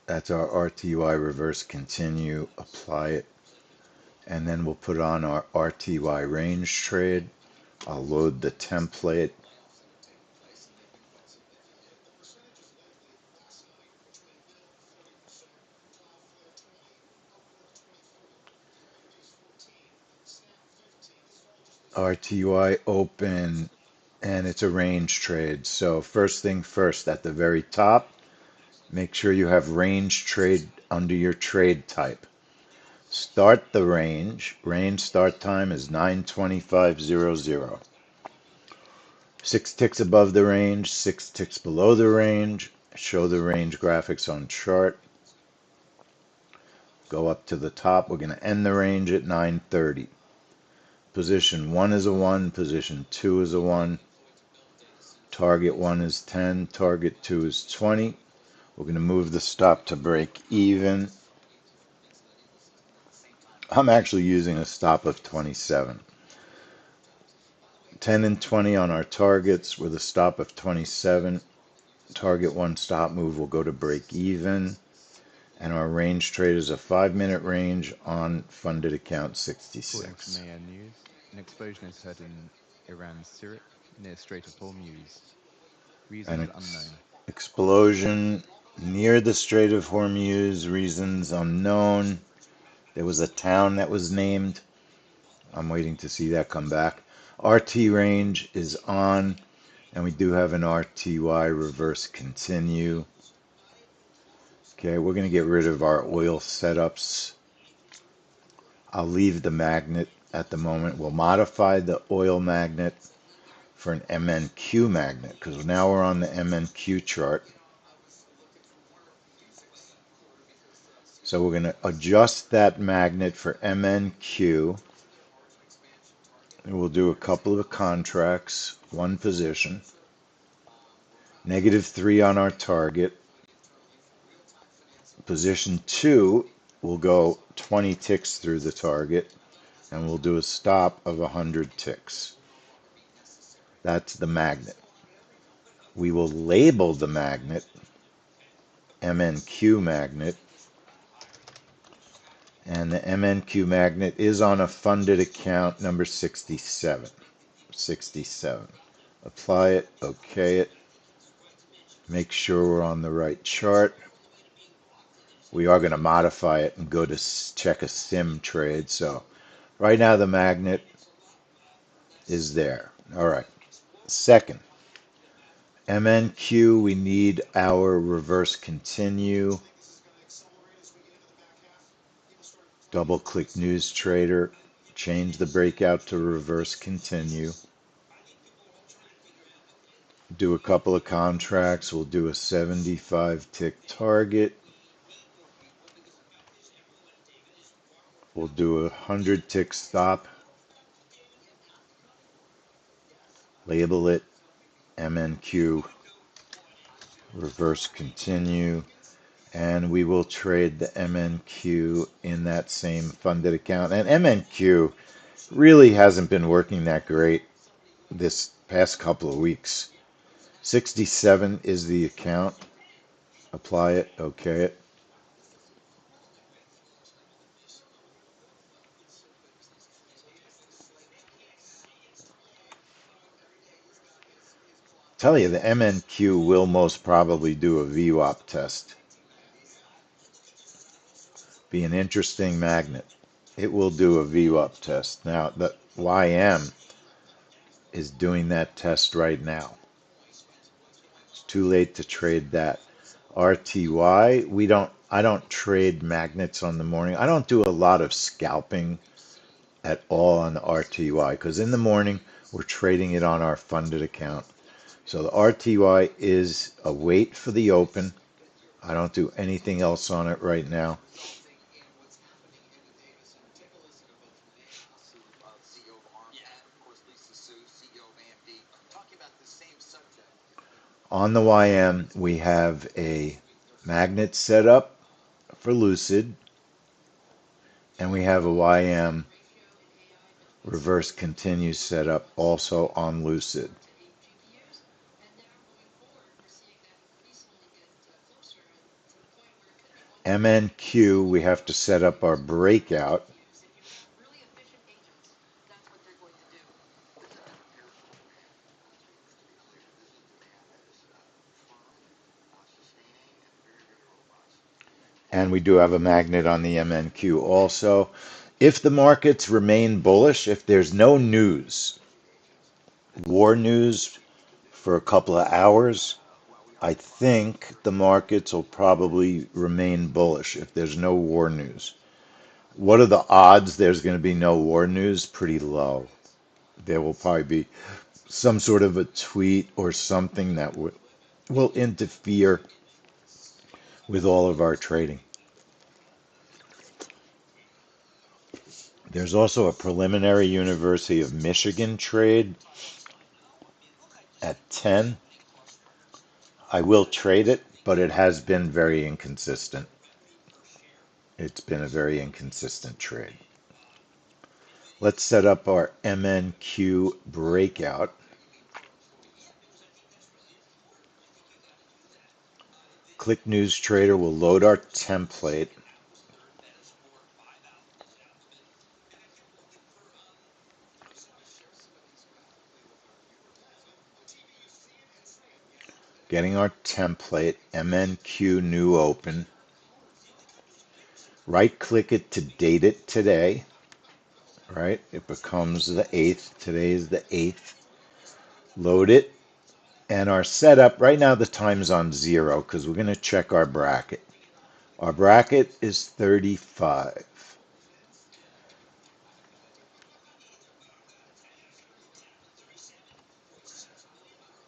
That's our RTY reverse continue, apply it, and then we'll put on our RTY range trade. I'll load the template. RTY open, and it's a range trade. So first thing first, at the very top, make sure you have range trade under your trade type. Start the range. Range start time is 9:25:00. 6 ticks above the range, 6 ticks below the range. Show the range graphics on chart. Go up to the top. We're going to end the range at 9:30. Position 1 is a 1, position 2 is a 1, target 1 is 10, target 2 is 20. We're going to move the stop to break even. I'm actually using a stop of 27. 10 and 20 on our targets with a stop of 27. Target 1 stop move will go to break even. And our range trade is a 5-minute range on funded account According 66. to Mayor News, an explosion is heard in Iran's Sirik near Strait of Hormuz. An Reasons unknown. explosion near the Strait of Hormuz, reasons unknown. There was a town that was named. I'm waiting to see that come back. RT range is on, and we do have an RTY reverse continue. Okay, we're going to get rid of our oil setups. I'll leave the magnet at the moment. We'll modify the oil magnet for an MNQ magnet because now we're on the MNQ chart. So we're going to adjust that magnet for MNQ. And we'll do a couple of contracts, one position. -3 on our target. Position 2 will go 20 ticks through the target, and we'll do a stop of 100 ticks. That's the magnet. We will label the magnet MNQ magnet, and the MNQ magnet is on a funded account number 67. 67. Apply it, okay it. Make sure we're on the right chart. We are going to modify it and go to check a sim trade. So right now the magnet is there. All right. Second, MNQ, we need our reverse continue. Double click News Trader. Change the breakout to reverse continue. Do a couple of contracts. We'll do a 75 tick target. We'll do a 100 tick stop. Label it MNQ reverse continue, and we will trade the MNQ in that same funded account. And MNQ really hasn't been working that great this past couple of weeks. 67 is the account. Apply it, okay it. Tell you the MNQ will most probably do a VWAP test. Be an interesting magnet. It will do a VWAP test. Now the YM is doing that test right now. It's too late to trade that. RTY, I don't trade magnets on the morning. I don't do a lot of scalping at all on the RTY because in the morning we're trading it on our funded account. So the RTY is a wait for the open. I don't do anything else on it right now. On the YM, we have a magnet set up for Lucid, and we have a YM reverse continue set up also on Lucid. MNQ, we have to set up our breakout. And we do have a magnet on the MNQ also. If the markets remain bullish, if there's no news, war news for a couple of hours, I think the markets will probably remain bullish if there's no war news. What are the odds there's going to be no war news? Pretty low. There will probably be some sort of a tweet or something that will interfere with all of our trading. There's also a preliminary University of Michigan trade at 10. I will trade it, but it has been very inconsistent. It's been a very inconsistent trade. Let's set up our MNQ breakout. Click News Trader will load our template. Getting our template, MNQ new open. Right click it to date it today. Right? It becomes the 8th. Today is the 8th. Load it. And our setup, right now the time's on 0 because we're going to check our bracket. Our bracket is 35.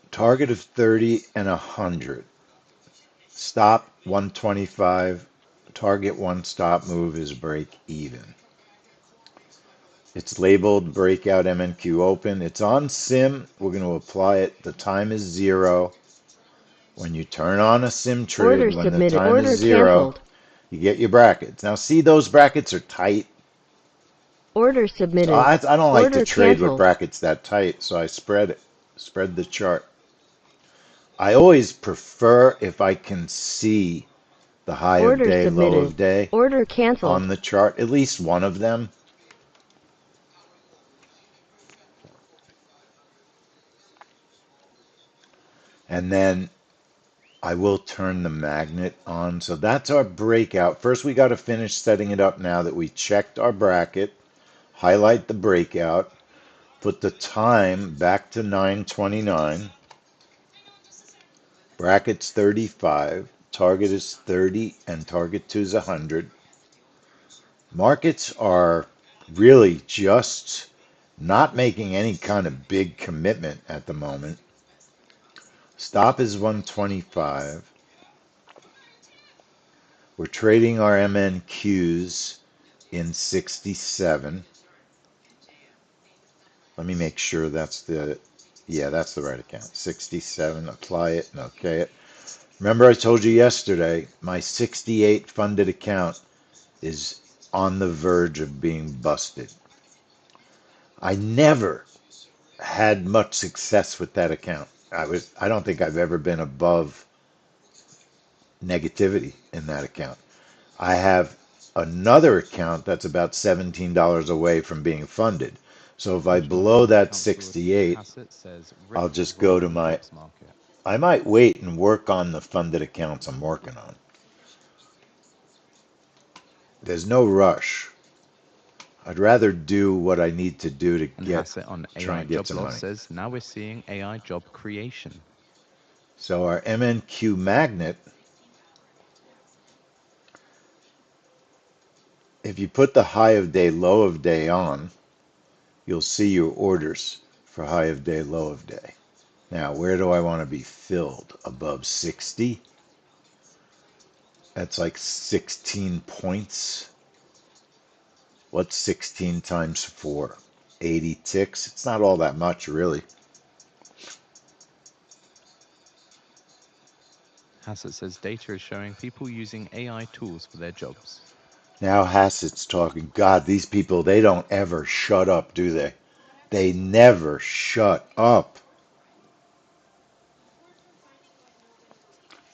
Target of 30 and 100. Stop 125. Target one stop move is break even. It's labeled breakout MNQ open. It's on sim. We're going to apply it. The time is 0. When you turn on a sim trade, Order when the submitted. time Order is 0, canceled. you get your brackets. Now see, those brackets are tight. Order So submitted. I don't like to Order trade with canceled. brackets that tight, so I spread it. Spread the chart. I always prefer if I can see the high of Order day, low submitted. of day Order canceled. on the chart, at least one of them. And then I will turn the magnet on. So that's our breakout. First, we got to finish setting it up now that we checked our bracket. Highlight the breakout. Put the time back to 9:29. Bracket's 35. Target is 30 and target 2 is 100. Markets are really just not making any kind of big commitment at the moment. Stop is 125. We're trading our MNQs in 67. Let me make sure that's that's the right account. 67, apply it and okay it. Remember I told you yesterday, my 68 funded account is on the verge of being busted. I never had much success with that account. I don't think I've ever been above negativity in that account. I have another account that's about $17 away from being funded. So if I National blow Town that Council 68, Hassett says I'll Ripple just go rolled to on the my, jobs market. I might wait and work on the funded accounts I'm working on. There's no rush. I'd rather do what I need to do to And get, Hassett on try AI and get job some loss money. says now we're seeing AI job creation. So our MNQ magnet, if you put the high of day, low of day on, you'll see your orders for high of day, low of day. Now, where do I want to be filled? Above 60? That's like 16 points. What's 16 times 4? 80 ticks. It's not all that much, really. Hassett says data is showing people using AI tools for their jobs. Now Hassett's talking. God, these people, they don't ever shut up, do they? They never shut up.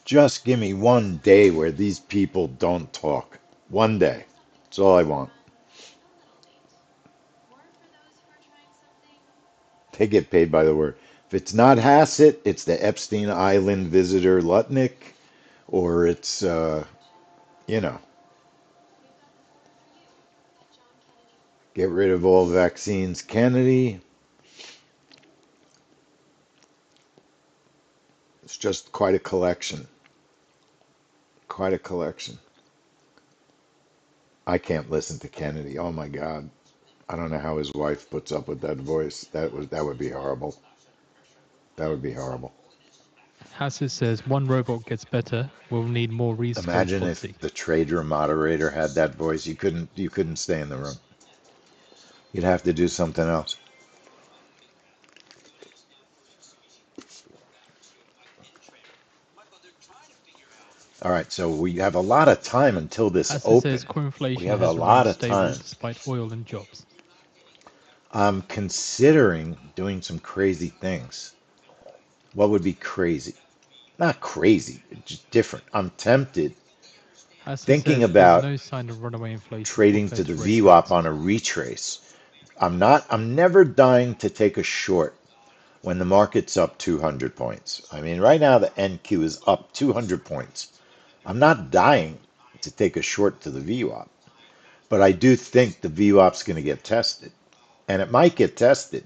Just give me one day where these people don't talk. One day. That's all I want. They get paid by the word. If it's not Hassett, it's the Epstein Island visitor Lutnick, or it's, you know, get rid of all vaccines Kennedy. It's just quite a collection. Quite a collection. I can't listen to Kennedy. Oh my God. I don't know how his wife puts up with that voice. That would be horrible. That would be horrible. Hassett says one robot gets better, we'll need more reasonable Imagine if policy. the trader moderator had that voice. You couldn't stay in the room. You'd have to do something else. All right, so we have a lot of time until this Hassett says open. core We inflation have a has lot remained of stable time. despite oil and jobs. I'm considering doing some crazy things. What would be crazy? Not crazy, just different. I'm tempted, Hassett thinking says there's about no sign of runaway inflation for trading to Fed the to raise VWAP rates. on a retrace. I'm never dying to take a short when the market's up 200 points. I mean, right now the NQ is up 200 points. I'm not dying to take a short to the VWAP, but I do think the VWAP's going to get tested. And it might get tested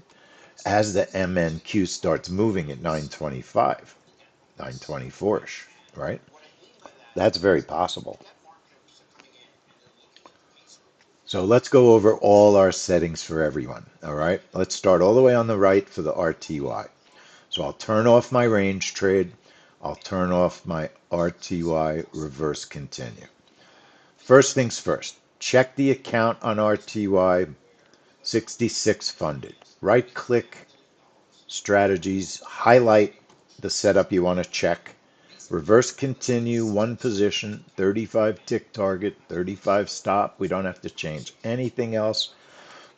as the MNQ starts moving at 925, 924-ish, right? That's very possible. So let's go over all our settings for everyone, all right? Let's start all the way on the right for the RTY. So I'll turn off my range trade. I'll turn off my RTY reverse continue. First things first, check the account on RTY 66 funded. Right click, strategies, highlight the setup you want to check. Reverse continue, one position, 35 tick target, 35 stop. We don't have to change anything else.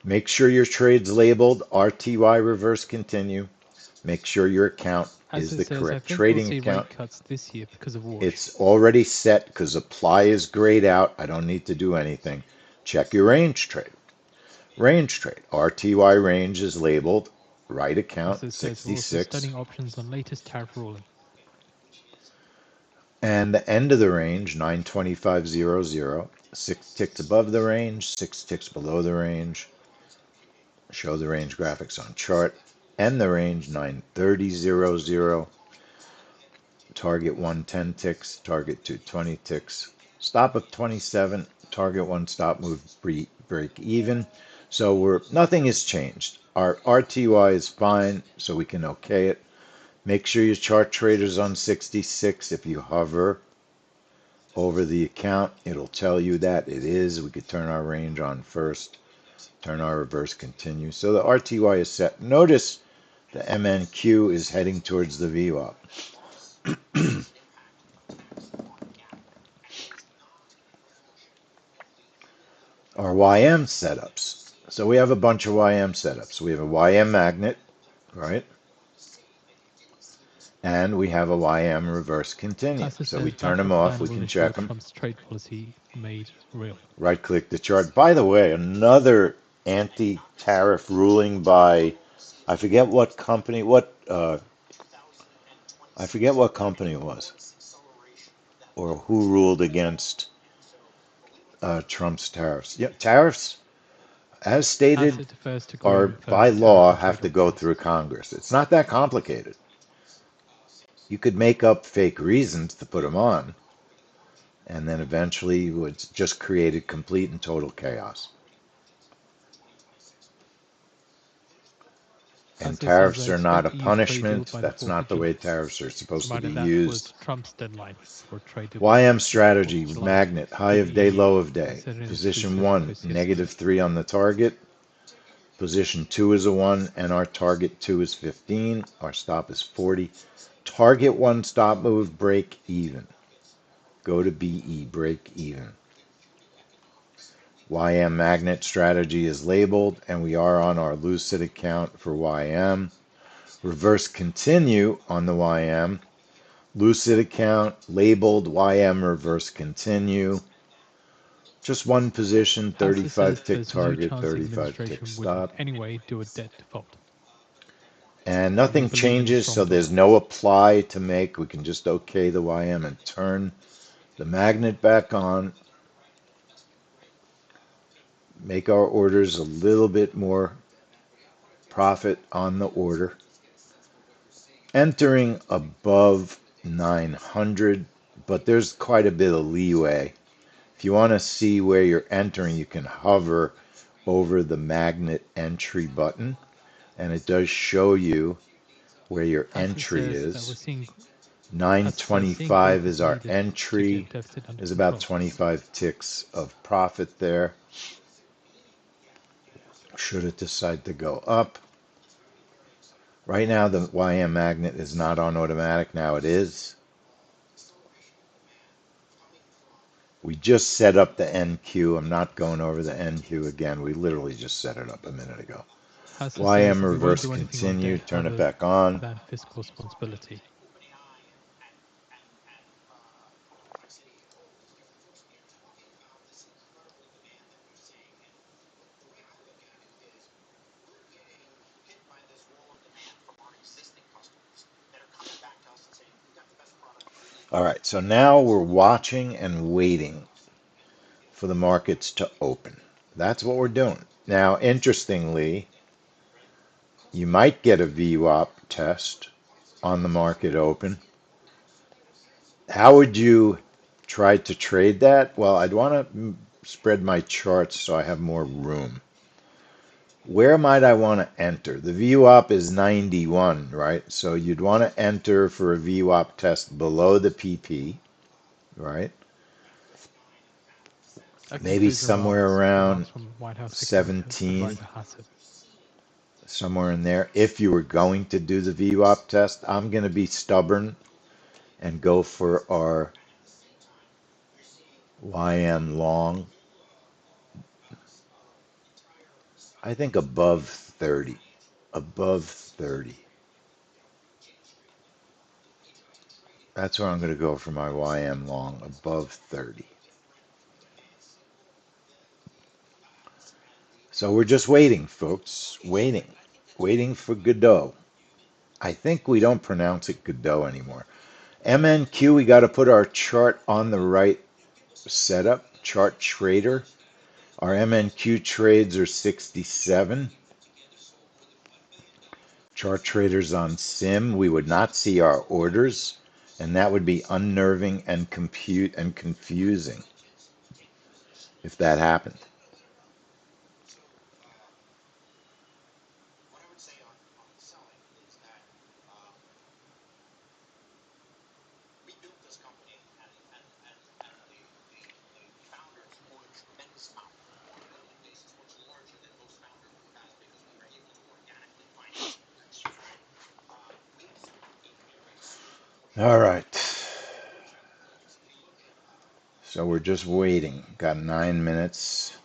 Make sure your trade's labeled RTY reverse continue. Make sure your account is Hassett the says, I correct think we'll trading see account. rate cuts this year because of wash. It's already set because apply is grayed out. I don't need to do anything. Check your range trade. Range trade. RTY range is labeled. Right account Hassett says we're also 66. studying options on latest tariff ruling. And the end of the range, 925.00. 6 ticks above the range, 6 ticks below the range. Show the range graphics on chart. End the range, 930.00. Target 110 ticks, target 220 ticks. Stop of 27, target 1 stop move break even. So nothing has changed. Our RTY is fine, so we can okay it. Make sure your chart trader's on 66. If you hover over the account, it'll tell you that it is. We could turn our range on first, turn our reverse continue. So the RTY is set. Notice the MNQ is heading towards the VWAP. Our YM setups. So we have a bunch of YM setups. We have a YM magnet, right? And we have a YM reverse continue. Hassett So we says turn them backup off. plan We will can ensure check them. Trump's trade policy made real. Right click the chart. By the way, another anti-tariff ruling by, I forget what company, I forget what company it was, or who ruled against Trump's tariffs. Yeah, tariffs, as stated, Hassett defers to are agreeing by further tariff law and have trade to go options. through Congress. It's not that complicated. You could make up fake reasons to put them on, and then eventually it would just created complete and total chaos. And Hassett says, I tariffs are not a expect EU trade deal punishment. by the That's 4th of not the way July, tariffs are supposed to be provided that used. was Trump's deadline for trade deal YM by the 4th strategy, of July magnet, high with of the day, EU, low of day. considering the tweets Position that 1, post yesterday. -3 on the target. Position 2 is a 1, and our target 2 is 15. Our stop is 40. Target one stop move, break even. Go to BE, break even. YM magnet strategy is labeled, and we are on our Lucid account for YM. Reverse continue on the YM. Lucid account labeled YM reverse continue. Just one position, Pastor says 35 tick there's no target, chance the 35 tick administration would in stop. any way do a debt default. And We nothing believe in a changes, strong so there's dollar. no apply to make. We can just OK the YM and turn the magnet back on. Make our orders a little bit more profit on the order. Entering above 900, but there's quite a bit of leeway. If you want to see where you're entering, you can hover over the magnet entry button, and it does show you where your Pastor entry says that is. seeing 925 growth is is our needed to entry. get deficit under There's about control. 25 ticks of profit there. Should it decide to go up. Right now, the YM magnet is not on automatic. Now it is. We just set up the NQ. I'm not going over the NQ again. We literally just set it up a minute ago. Pastor says YM we won't reverse do anything on continue. debt Turn it other back on. than fiscal responsibility. All right, so now we're watching and waiting for the markets to open. That's what we're doing. Now, interestingly, you might get a VWAP test on the market open. How would you try to trade that? Well, I'd want to spread my charts so I have more room. Where might I want to enter? The VWAP is 91, right? So you'd want to enter for a VWAP test below the PP, right? That Maybe concludes somewhere around remarks from White House Economist 17, Advisor Hassett. somewhere in there. If you were going to do the VWAP test, I'm going to be stubborn and go for our YM long. I think above 30. Above 30. That's where I'm going to go for my YM long, above 30. So we're just waiting, folks. Waiting for Godot. I think we don't pronounce it Godot anymore. MNQ, we got to put our chart on the right setup. Chart trader. Our MNQ trades are 67. Chart traders on sim, we would not see our orders, and that would be unnerving and confusing if that happened. All right. So we're just waiting. Got 9 minutes.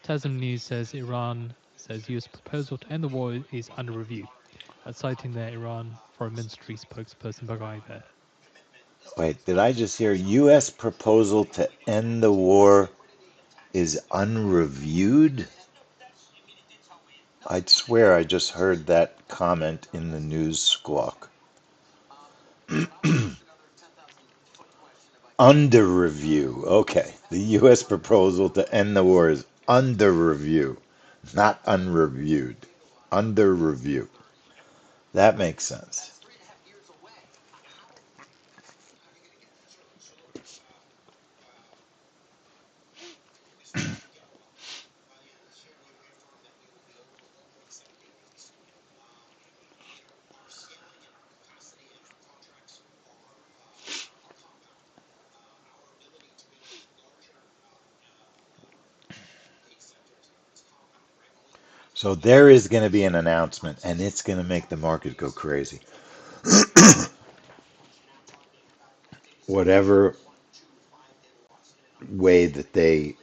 Tasm News says Iran says US proposal to end the war is under review, citing their Iran Foreign Ministry spokesperson Baghaei. Wait, did I just hear U.S. proposal to end the war is unreviewed? I'd swear I just heard that comment in the news squawk. Under review. Okay. The U.S. proposal to end the war is under review, not unreviewed. Under review. That makes sense. So there is going to be an announcement, and it's going to make the market go crazy. Whatever way that they,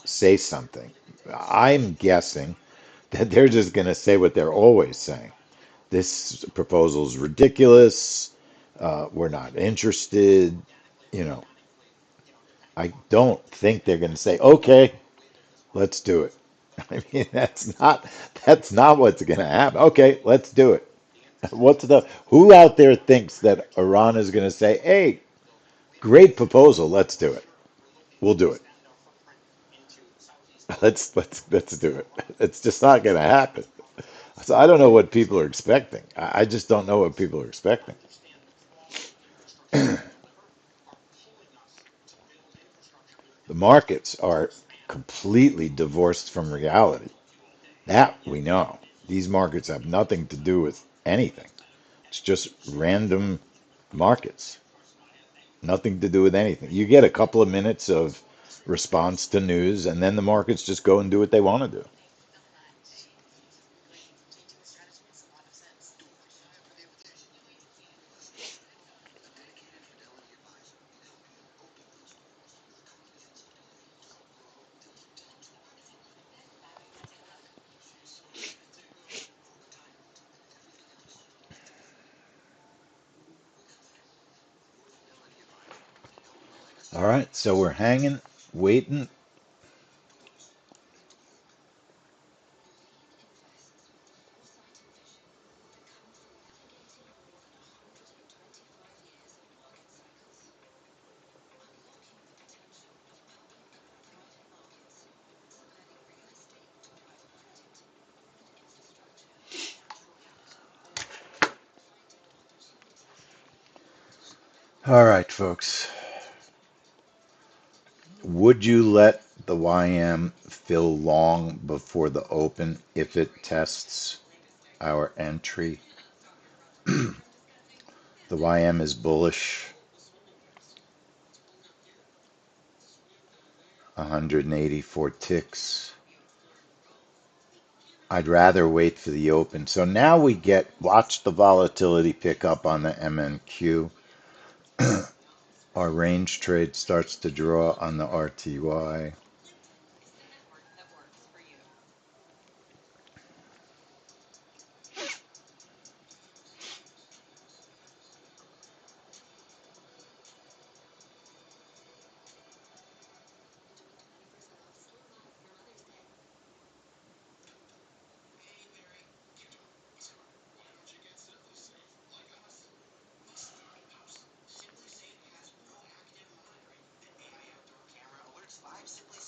say something, I'm guessing that they're just going to say what they're always saying. This proposal is ridiculous. We're not interested. You know, I don't think they're going to say, okay, let's do it. I mean, that's not what's going to happen. Okay, let's do it. Who out there thinks that Iran is going to say, "Hey, great proposal, let's do it. We'll do it. Let's do it." It's just not going to happen. So I don't know what people are expecting. I just don't know what people are expecting. The markets are completely divorced from reality. That we know. These markets have nothing to do with anything. It's just random markets. Nothing to do with anything. You get a couple of minutes of response to news, and then the markets just go and do what they want to do. All right, so we're hanging, waiting. All right, folks. Would you let the YM fill long before the open if it tests our entry? The YM is bullish, 184 ticks. I'd rather wait for the open. So now watch the volatility pick up on the MNQ. Our range trade starts to draw on the RTY.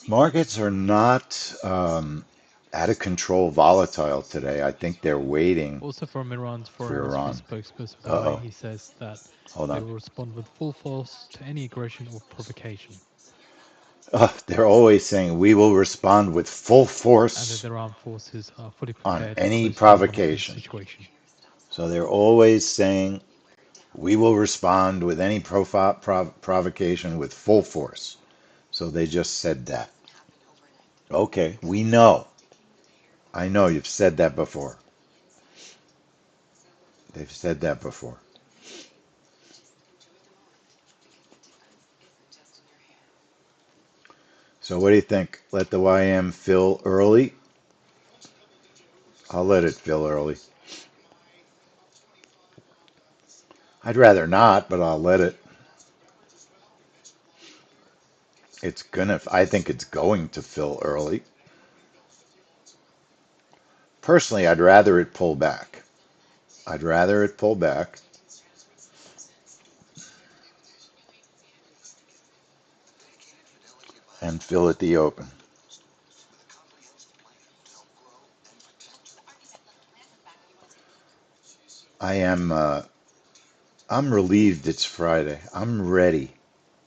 Markets are not out of control volatile today. I think they're waiting Also from Iran's foreign for ministry Iran. spokesperson today, Uh-oh. he says that Hold they on. will respond with full force to any aggression or provocation, They're always saying we will respond with full and that force their armed forces are fully on prepared to any close down on any provocation. situation. So they're always saying we will respond with any provocation with full force. So they just said that. Okay, we know. I know you've said that before. They've said that before. So what do you think? Let the YM fill early? I'll let it fill early. I'd rather not, but I'll let it. I think it's going to fill early. Personally, I'd rather it pull back. I'd rather it pull back and fill at the open. I am, I'm relieved it's Friday. I'm ready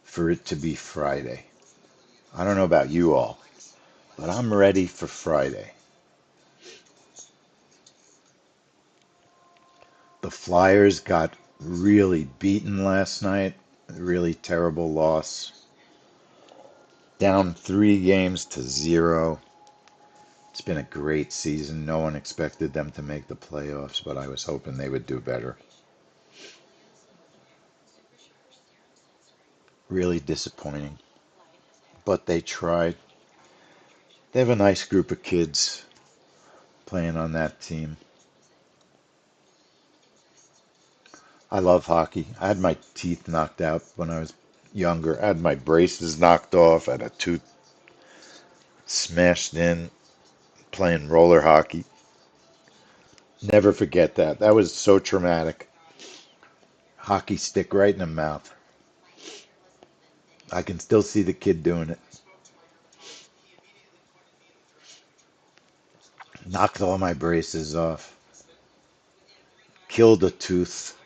for it to be Friday. I don't know about you all, but I'm ready for Friday. The Flyers got really beaten last night. Really terrible loss. Down 3 games to 0. It's been a great season. No one expected them to make the playoffs, but I was hoping they would do better. Really disappointing, but they tried. They have a nice group of kids playing on that team. I love hockey. I had my teeth knocked out when I was younger. I had my braces knocked off. I had a tooth smashed in playing roller hockey. Never forget that. That was so traumatic. Hockey stick right in the mouth. I can still see the kid doing it. Knocked all my braces off. Killed a tooth.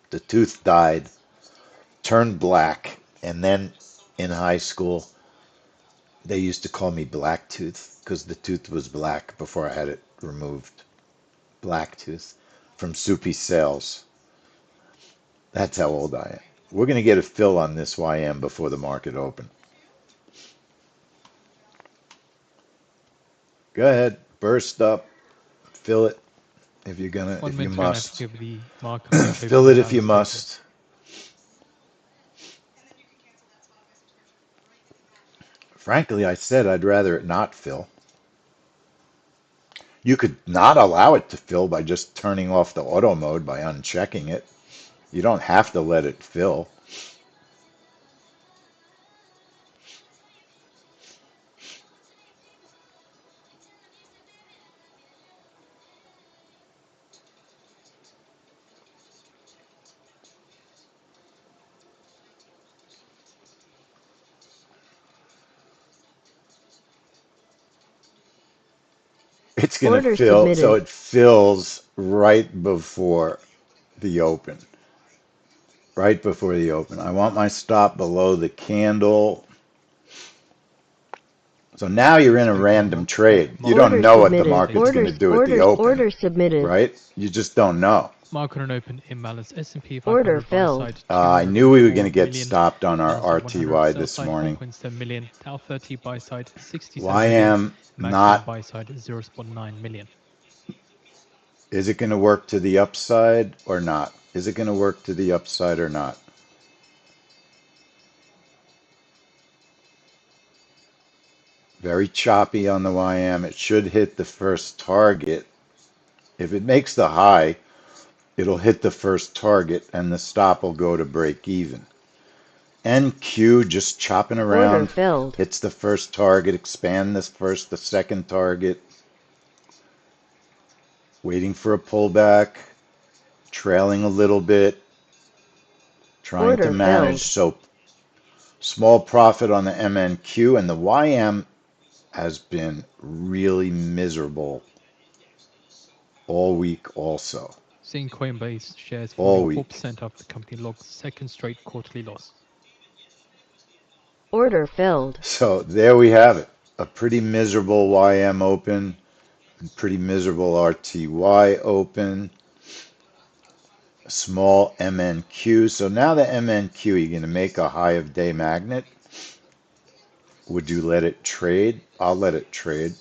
The tooth died. Turned black. And then in high school, they used to call me Black Tooth because the tooth was black before I had it removed. Black Tooth from Soupy Sales. That's how old I am. We're going to get a fill on this YM before the market open. Go ahead, burst up, fill it if you're gonna, One if you minute ago, I have to must. give the market link over Fill to it if you Alice later. must. Frankly, I said I'd rather it not fill. You could not allow it to fill by just turning off the auto mode by unchecking it. You don't have to let it fill. It's gonna Order fill, so submitted. it fills right before the open. Right before the open. I want my stop below the candle. So now you're in a Wait for the random market. trade. You don't Order know what the submitted. market's going to Status. do at the open, Order submitted. right? You just don't know. Market on open imbalance. S&P Order 500 buy filled. side I knew we were going 204 to get million. stopped on our Nasdaq 100 RTY sell this side morning. 1.7 million. Dow 30 buy side 67 million. YM MACD not, buy side 0.9 million. is it going to work to the upside or not? Is it going to work to the upside or not? Very choppy on the YM. It should hit the first target. If it makes the high, it'll hit the first target and the stop will go to break even. NQ just chopping Order around, filled. hits the first target, expand the second target, waiting for a pullback, trailing a little bit, trying to Order manage. filled. So small profit on the MNQ, and the YM has been really miserable all week also. Seeing Coinbase shares All falling week. 4% after the company logs second straight quarterly loss. Order filled. So there we have it. A pretty miserable YM open, pretty miserable RTY open, a small MNQ. So now the MNQ, you're going to make a high of day magnet. Would you let it trade? I'll let it trade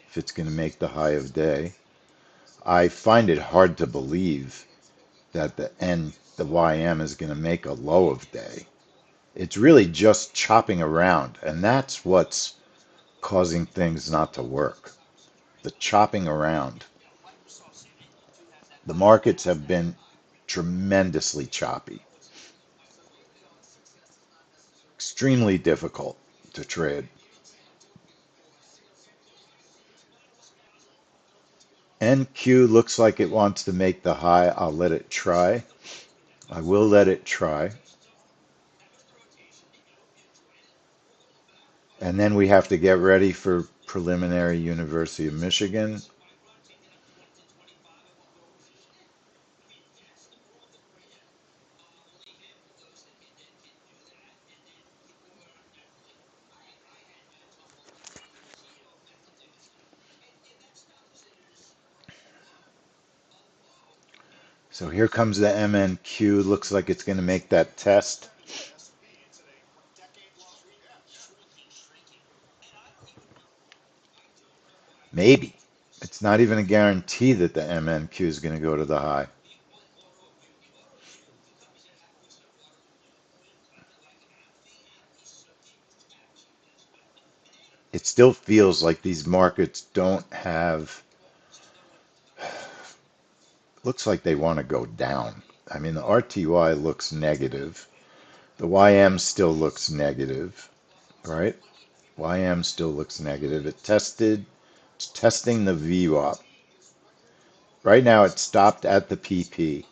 if it's going to make the high of day. I find it hard to believe that the YM is going to make a low of day. It's really just chopping around, and that's what's causing things not to work. The chopping around. The markets have been tremendously choppy, extremely difficult to trade. NQ looks like it wants to make the high. I'll let it try. I will let it try. And then we have to get ready for preliminary University of Michigan. So here comes the MNQ. Looks like it's going to make that test. Maybe. It's not even a guarantee that the MNQ is going to go to the high. It still feels like these markets don't have, looks like they want to go down. I mean, the RTY looks negative. The YM still looks negative, right? YM still looks negative. It's testing the VWAP. Right now it stopped at the PP.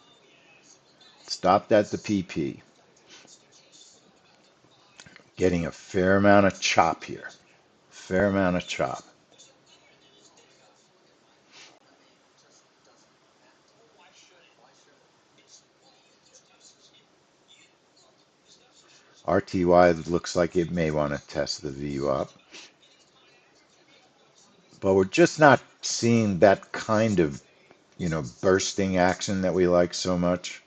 Stopped at the PP. Getting a fair amount of chop here. Fair amount of chop. RTY looks like it may want to test the VWAP. But we're just not seeing that kind of, bursting action that we like so much.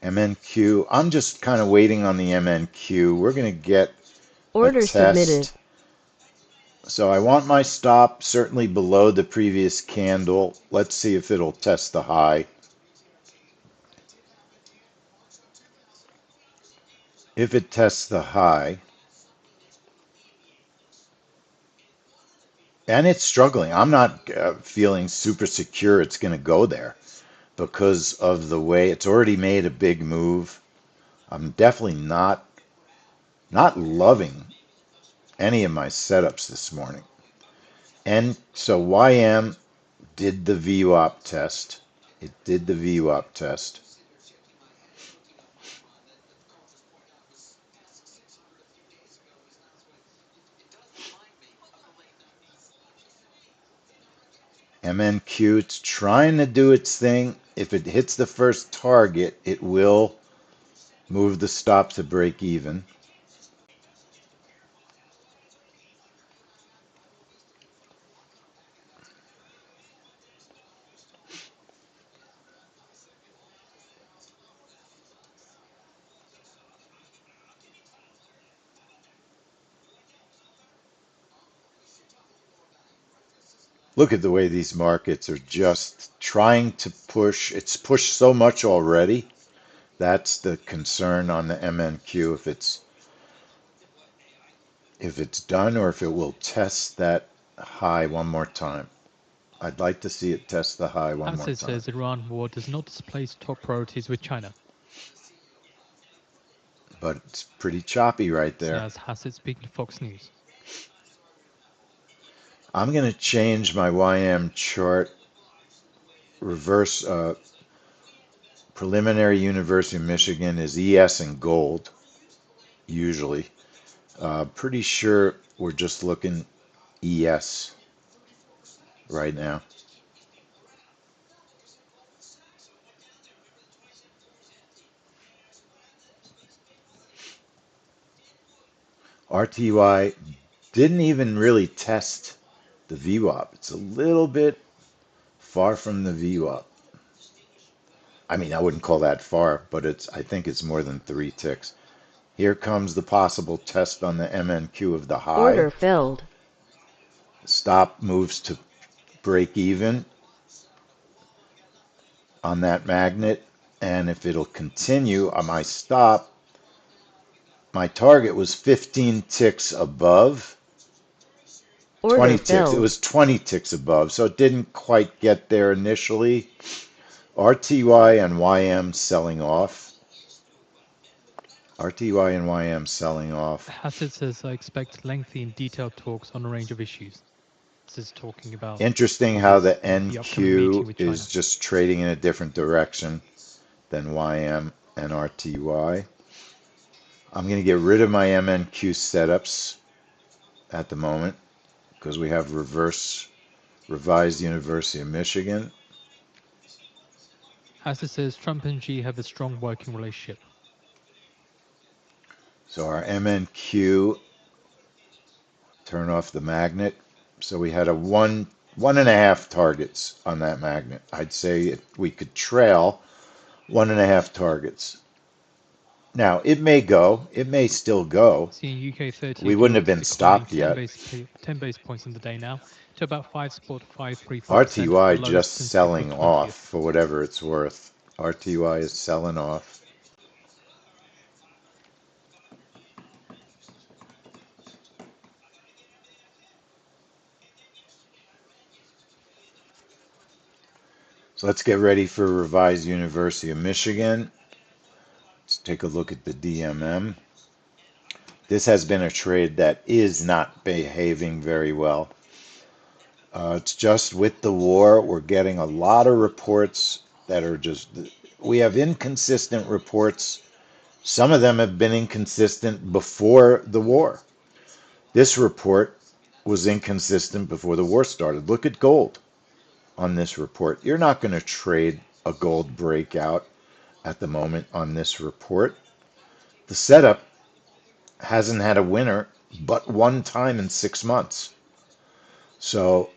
MNQ, I'm just kind of waiting on the MNQ. We're going to get a Order submitted. test. So I want my stop certainly below the previous candle. Let's see if it'll test the high. If it tests the high, and it's struggling, I'm not feeling super secure it's going to go there because of the way it's already made a big move. I'm definitely not loving any of my setups this morning. And so YM did the VWAP test. It did the VWAP test. MNQ, it's trying to do its thing. If it hits the first target, it will move the stop to break even. Look at the way these markets are just trying to push. It's pushed so much already. That's the concern on the MNQ, if it's done or if it will test that high one more time. I'd like to see it test the high one more Hasid time. says Iran war does not displace top priorities with China. But it's pretty choppy right So there. that's Hasid speaking to Fox News. I'm going to change my YM chart. Reverse preliminary University of Michigan is ES and gold, usually. Pretty sure we're just looking ES right now. RTY didn't even really test the VWAP. It's a little bit far from the VWAP. I mean, I wouldn't call that far, but I think it's more than 3 ticks. Here comes the possible test on the MNQ of the high. Order filled. Stop moves to break even on that magnet. And if it'll continue on my stop, my target was 15 ticks above. 20 Order ticks. It filled. was 20 ticks above, so it didn't quite get there initially. RTY and YM selling off. RTY and YM selling off. Hasid says I expect lengthy and detailed talks on a range of issues. This is talking about Interesting how the the upcoming meeting NQ with China. is just trading in a different direction than YM and RTY. I'm going to get rid of my MNQ setups at the moment because we have revised University of Michigan. Hasid says Trump and Xi have a strong working relationship. So our MNQ, turn off the magnet. So we had a one and a half targets on that magnet. I'd say we could trail 1.5 targets. Now, it may go. It may still go. Seeing UK 30 We wouldn't have gilts been declining stopped 10 yet. base, 10 base points in the day now to about 5.534%, the RTY lowest just since April selling 20th. off for whatever it's worth. RTY is selling off. So let's get ready for revised University of Michigan. Let's take a look at the DMM. This has been a trade that is not behaving very well. It's just with the war, we're getting a lot of reports that are just, we have inconsistent reports. Some of them have been inconsistent before the war. This report was inconsistent before the war started. Look at gold on this report. You're not going to trade a gold breakout at the moment on this report. The setup hasn't had a winner but one time in 6 months. So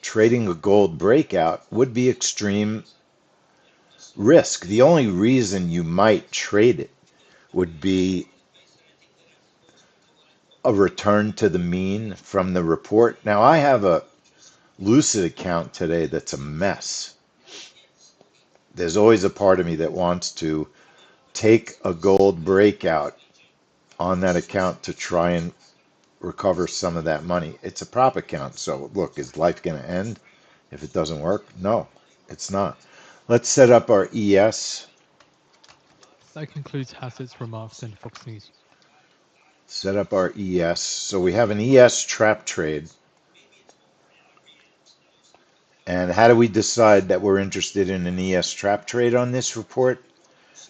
trading a gold breakout would be extreme risk. The only reason you might trade it would be a return to the mean from the report. Now, I have a Lucid account today that's a mess. There's always a part of me that wants to take a gold breakout on that account to try and recover some of that money. It's a prop account. So, look, is life going to end if it doesn't work? No, it's not. Let's set up our ES. That concludes Hassett's remarks in Fox News. Set up our ES. So we have an ES trap trade. And how do we decide that we're interested in an ES trap trade on this report?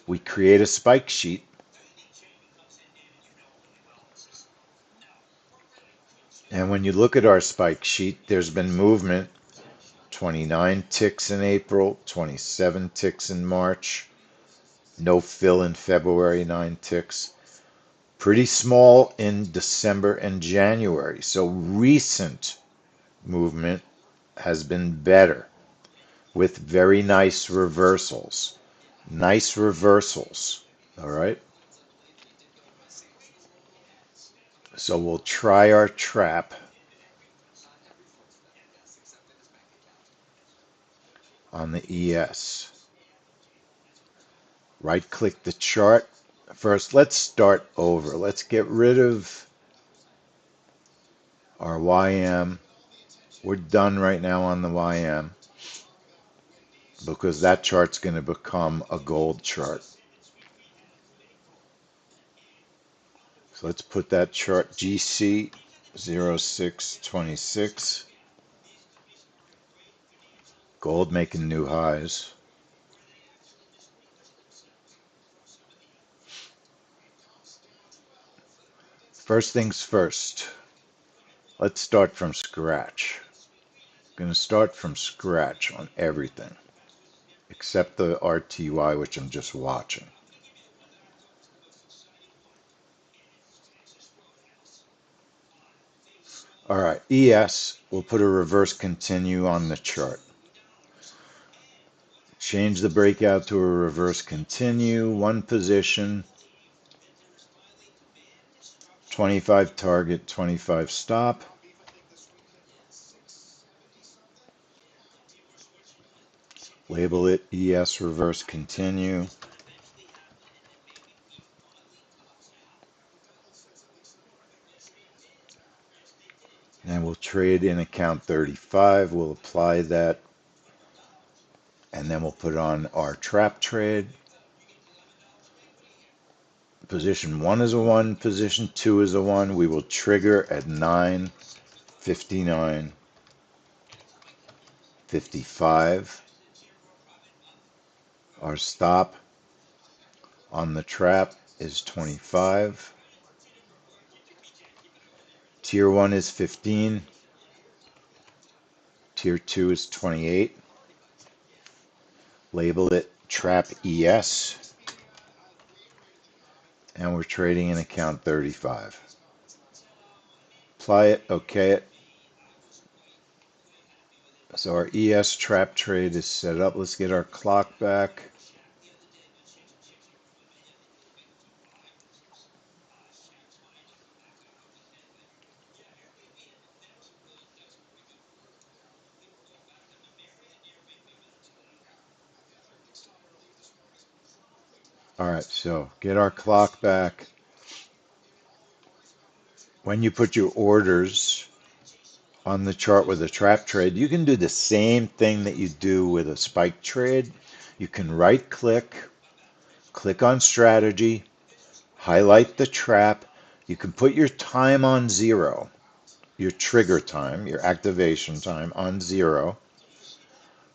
We create a spike sheet. And when you look at our spike sheet, there's been movement. 29 ticks in April, 27 ticks in March, no fill in February, 9 ticks. Pretty small in December and January. So recent movement has been better with very nice reversals. Nice reversals. All right. So we'll try our trap on the ES. Right click the chart. First, let's start over. Let's get rid of our YM. We're done right now on the YM because that chart's going to become a gold chart. So let's put that chart GC 0626. Gold making new highs. First things first. Let's start from scratch. I'm going to start from scratch on everything except the RTY, which I'm just watching. All right, ES, we'll put a reverse continue on the chart. Change the breakout to a reverse continue, one position, 25 target, 25 stop. Label it ES reverse continue. And we'll trade in account 35. We'll apply that. And then we'll put on our trap trade. Position 1 is a 1. Position 2 is a 1. We will trigger at 9:59:55. Our stop on the trap is 25. Tier 1 is 15. Tier 2 is 28. Label it trap ES. And we're trading in account 35. Apply it, okay it. So our ES trap trade is set up. Let's get our clock back. All right, so get our clock back. When you put your orders on the chart with a trap trade, you can do the same thing that you do with a spike trade. You can right click, click on strategy, highlight the trap. You can put your time on 0, your trigger time, your activation time on 0.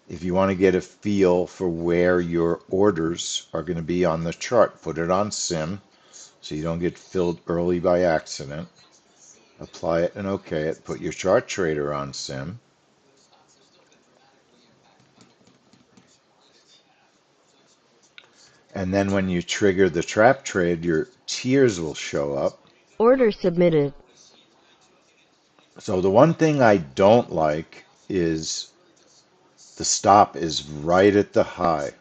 If you want to get a feel for where your orders are going to be on the chart, put it on sim so you don't get filled early by accident. Apply it and OK it. Put your chart trader on sim. And then when you trigger the trap trade, your tiers will show up. Order submitted. So the one thing I don't like is the stop is right at the high.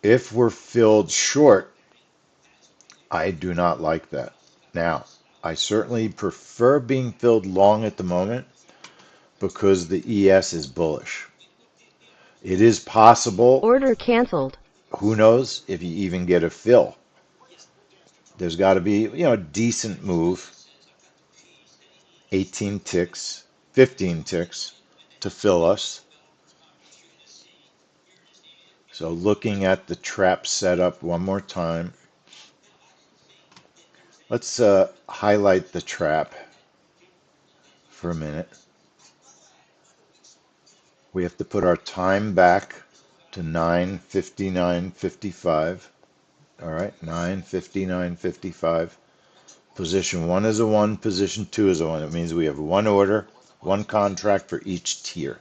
If we're filled short, I do not like that. Now, I certainly prefer being filled long at the moment because the ES is bullish. It is possible, Order canceled. who knows, if you even get a fill. There's got to be, a decent move, 18 ticks, 15 ticks to fill us. So looking at the trap setup one more time, let's highlight the trap for a minute. We have to put our time back to 9:59:55. All right, 9:59:55. Position 1 is a 1, position 2 is a 1. It means we have one order, one contract for each tier.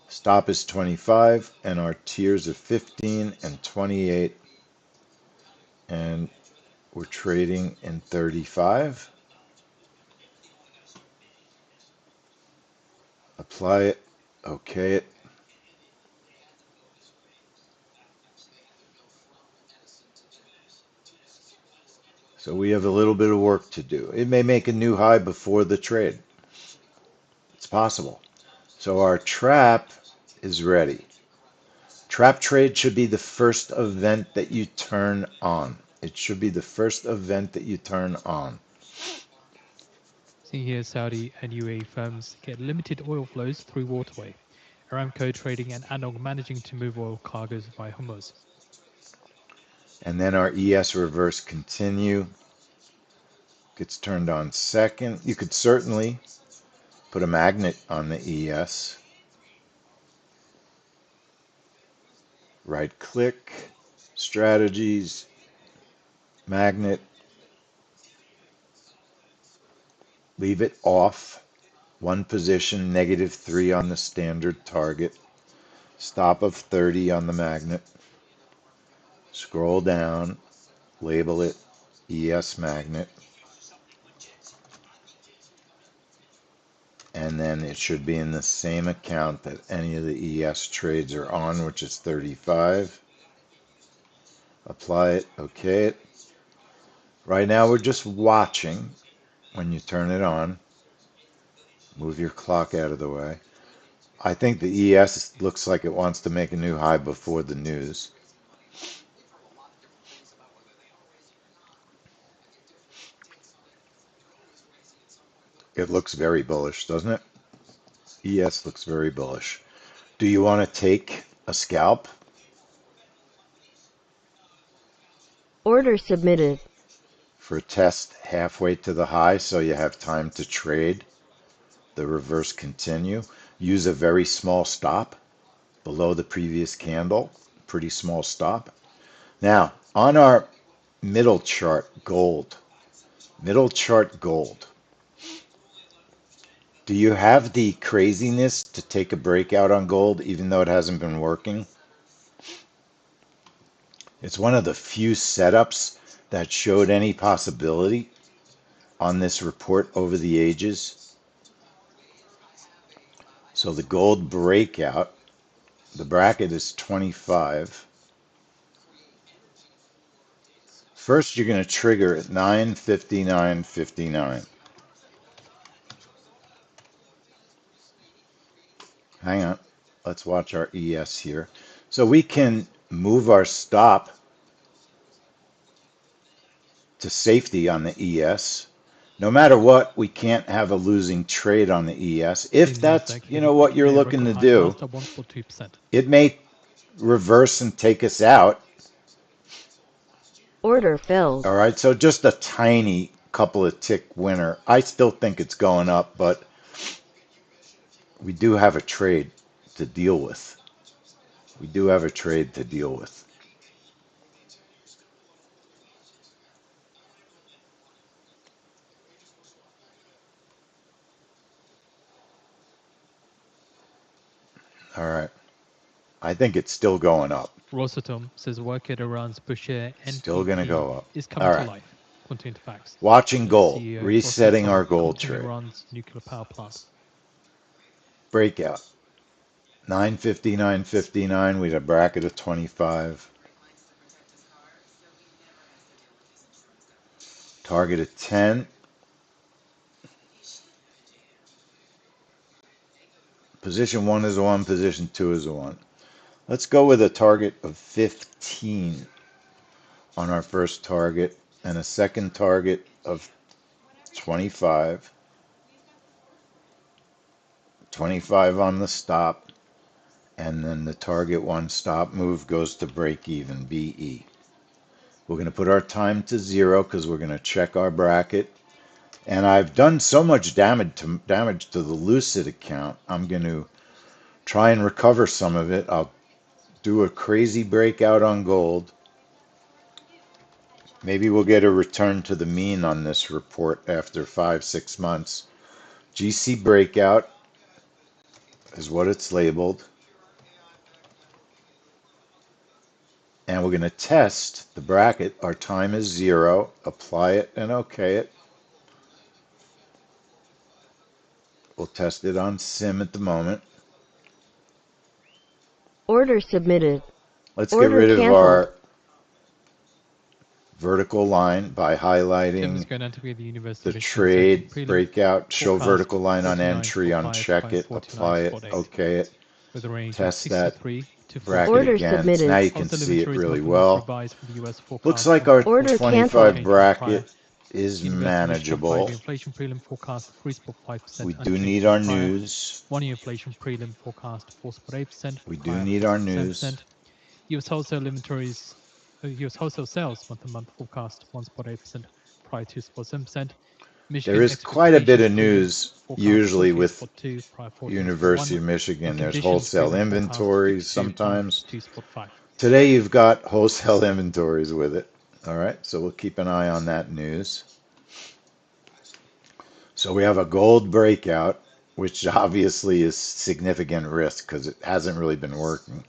Stop is 25, and our tiers are 15 and 28. And we're trading in 35. Apply it, OK it. So we have a little bit of work to do. It may make a new high before the trade. It's possible. So our trap is ready. Trap trade should be the first event that you turn on. It should be the first event that you turn on. See here, Saudi and UAE firms get limited oil flows through waterway. Aramco trading and ADNOC managing to move oil cargoes via Hormuz. And then our ES reverse continue gets turned on second. You could certainly put a magnet on the ES. Right click, strategies, magnet, leave it off. One position, -3 on the standard target. Stop of 30 on the magnet. Scroll down, label it ES magnet. And then it should be in the same account that any of the ES trades are on, which is 35. Apply it, OK it. Right now we're just watching. When you turn it on, move your clock out of the way. I think the ES looks like it wants to make a new high before the news. It looks very bullish, doesn't it? ES looks very bullish. Do you want to take a scalp? Order submitted. For a test halfway to the high so you have time to trade the reverse continue. Use a very small stop below the previous candle. Pretty small stop. Now, on our middle chart, gold. Middle chart, gold. Do you have the craziness to take a breakout on gold even though it hasn't been working? It's one of the few setups that showed any possibility on this report over the ages. So the gold breakout, the bracket is 25. First, you're going to trigger at 9:59:59. Hang on. Let's watch our ES here. So we can move our stop to safety on the ES. No matter what, we can't have a losing trade on the ES. If In that's, Nasdaq, you hitting know, what you're a looking record to high do, last at 1.2%. it may reverse and take us out. Order filled. All right, so just a tiny couple of tick winner. I still think it's going up, but we do have a trade to deal with. We do have a trade to deal with. All right. I think it's still going up. Rosatom says work at Iran's Bushehr Still going to NPT go up. is coming All to right. life, according to facts. Watching gold. CEO Resetting our Rosatom gold commenting trade. Iran's nuclear power plant. Breakout. 950, 959. We had a bracket of 25. Target of 10. Position 1 is a 1. Position 2 is a 1. Let's go with a target of 15 on our first target and a second target of 25. 25 on the stop. And then the target 1 stop move goes to break even, BE. We're going to put our time to 0 because we're going to check our bracket. And I've done so much damage to the Lucid account, I'm going to try and recover some of it. I'll do a crazy breakout on gold. Maybe we'll get a return to the mean on this report after 5-6 months. GC breakout is what it's labeled. And we're going to test the bracket. Our time is 0. Apply it and OK it. We'll test it on sim at the moment. Order submitted. Let's get Order rid of canceled. our vertical line by Tim is highlighting going down to be at the University the of Michigan trade prelim breakout, show forecast vertical line on 49 entry, spot 5 uncheck by it, 49 apply it, spot 8 OK it, with a range test of that 63 to 40. bracket Order again. submitted. Now you can Wholesale see it inventories really month-to-month well. revised for the US forecast Looks like from our Order 25 canceled. change from prior. bracket is University of Michigan 5-year manageable. inflation prelim forecast 3.5% We do unchanged need from our prior. news. 1-year inflation prelim forecast 4.8%, We do prior need our 4.7%. news. US wholesale inventories, US wholesale sales month-to-month forecast 1.8%, prior 2.7%. Michigan There is quite a bit expectations of prelim news forecast usually with 48.2, prior 48.1, University of Michigan. and There's conditions wholesale prelim forecast inventories 52, prior sometimes. 2.5. Today you've got wholesale inventories with it. All right, so we'll keep an eye on that news. So we have a gold breakout, which obviously is significant risk because it hasn't really been working.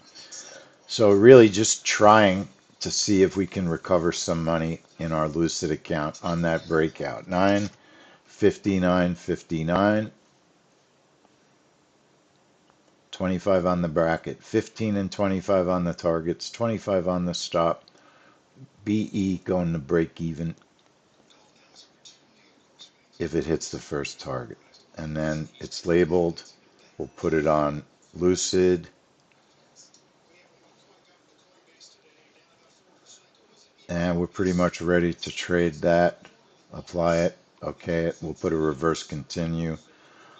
So really just trying to see if we can recover some money in our Lucid account on that breakout. 959.59. 25 on the bracket, 15 and 25 on the targets, 25 on the stop. BE going to break even if it hits the first target. And then it's labeled. We'll put it on Lucid. And we're pretty much ready to trade that. Apply it. Okay, we'll put a reverse continue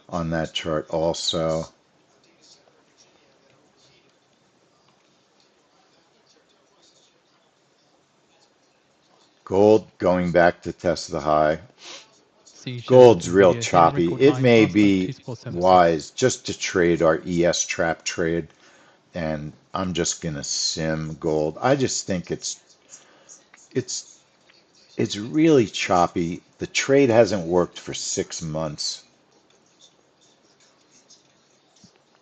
on that chart also. Gold going back to test the high. Gold's real choppy. It may be wise just to trade our ES trap trade, and I'm just gonna sim gold. I just think it's really choppy. The trade hasn't worked for 6 months.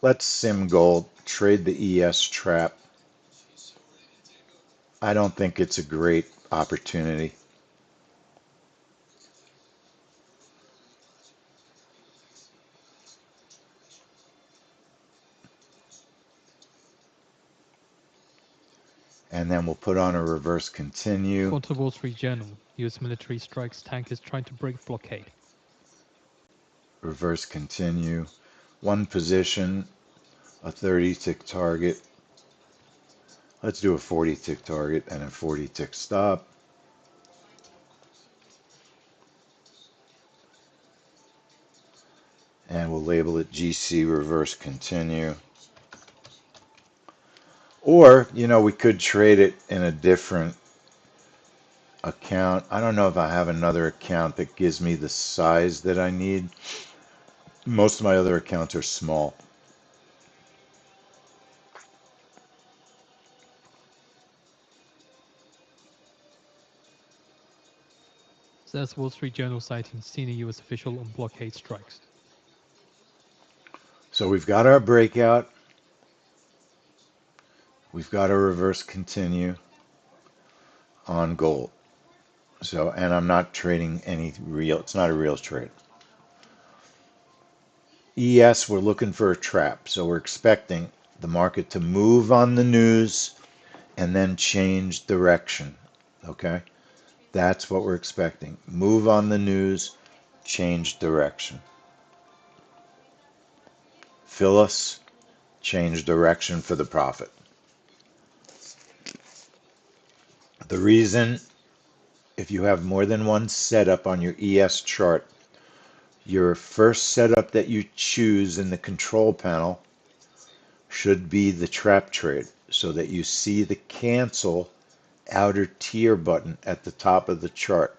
Let's sim gold, trade the ES trap. I don't think it's a great opportunity. And then we'll put on a reverse continue. According to Wall Street Journal, US military strikes tankers trying to break blockade. Reverse continue. One position, a 30 tick target. Let's do a 40 tick target and a 40 tick stop. And we'll label it GC reverse continue. Or, we could trade it in a different account. I don't know if I have another account that gives me the size that I need. Most of my other accounts are small. So that's Wall Street Journal citing senior U.S. official on blockade strikes. So we've got our breakout. We've got a reverse continue on gold. So, and I'm not trading any real, it's not a real trade. ES, we're looking for a trap. So we're expecting the market to move on the news and then change direction. Okay? That's what we're expecting. Move on the news, change direction. Phyllis, change direction for the profit. The reason, if you have more than one setup on your ES chart, your first setup that you choose in the control panel should be the trap trade so that you see the cancel outer tier button at the top of the chart.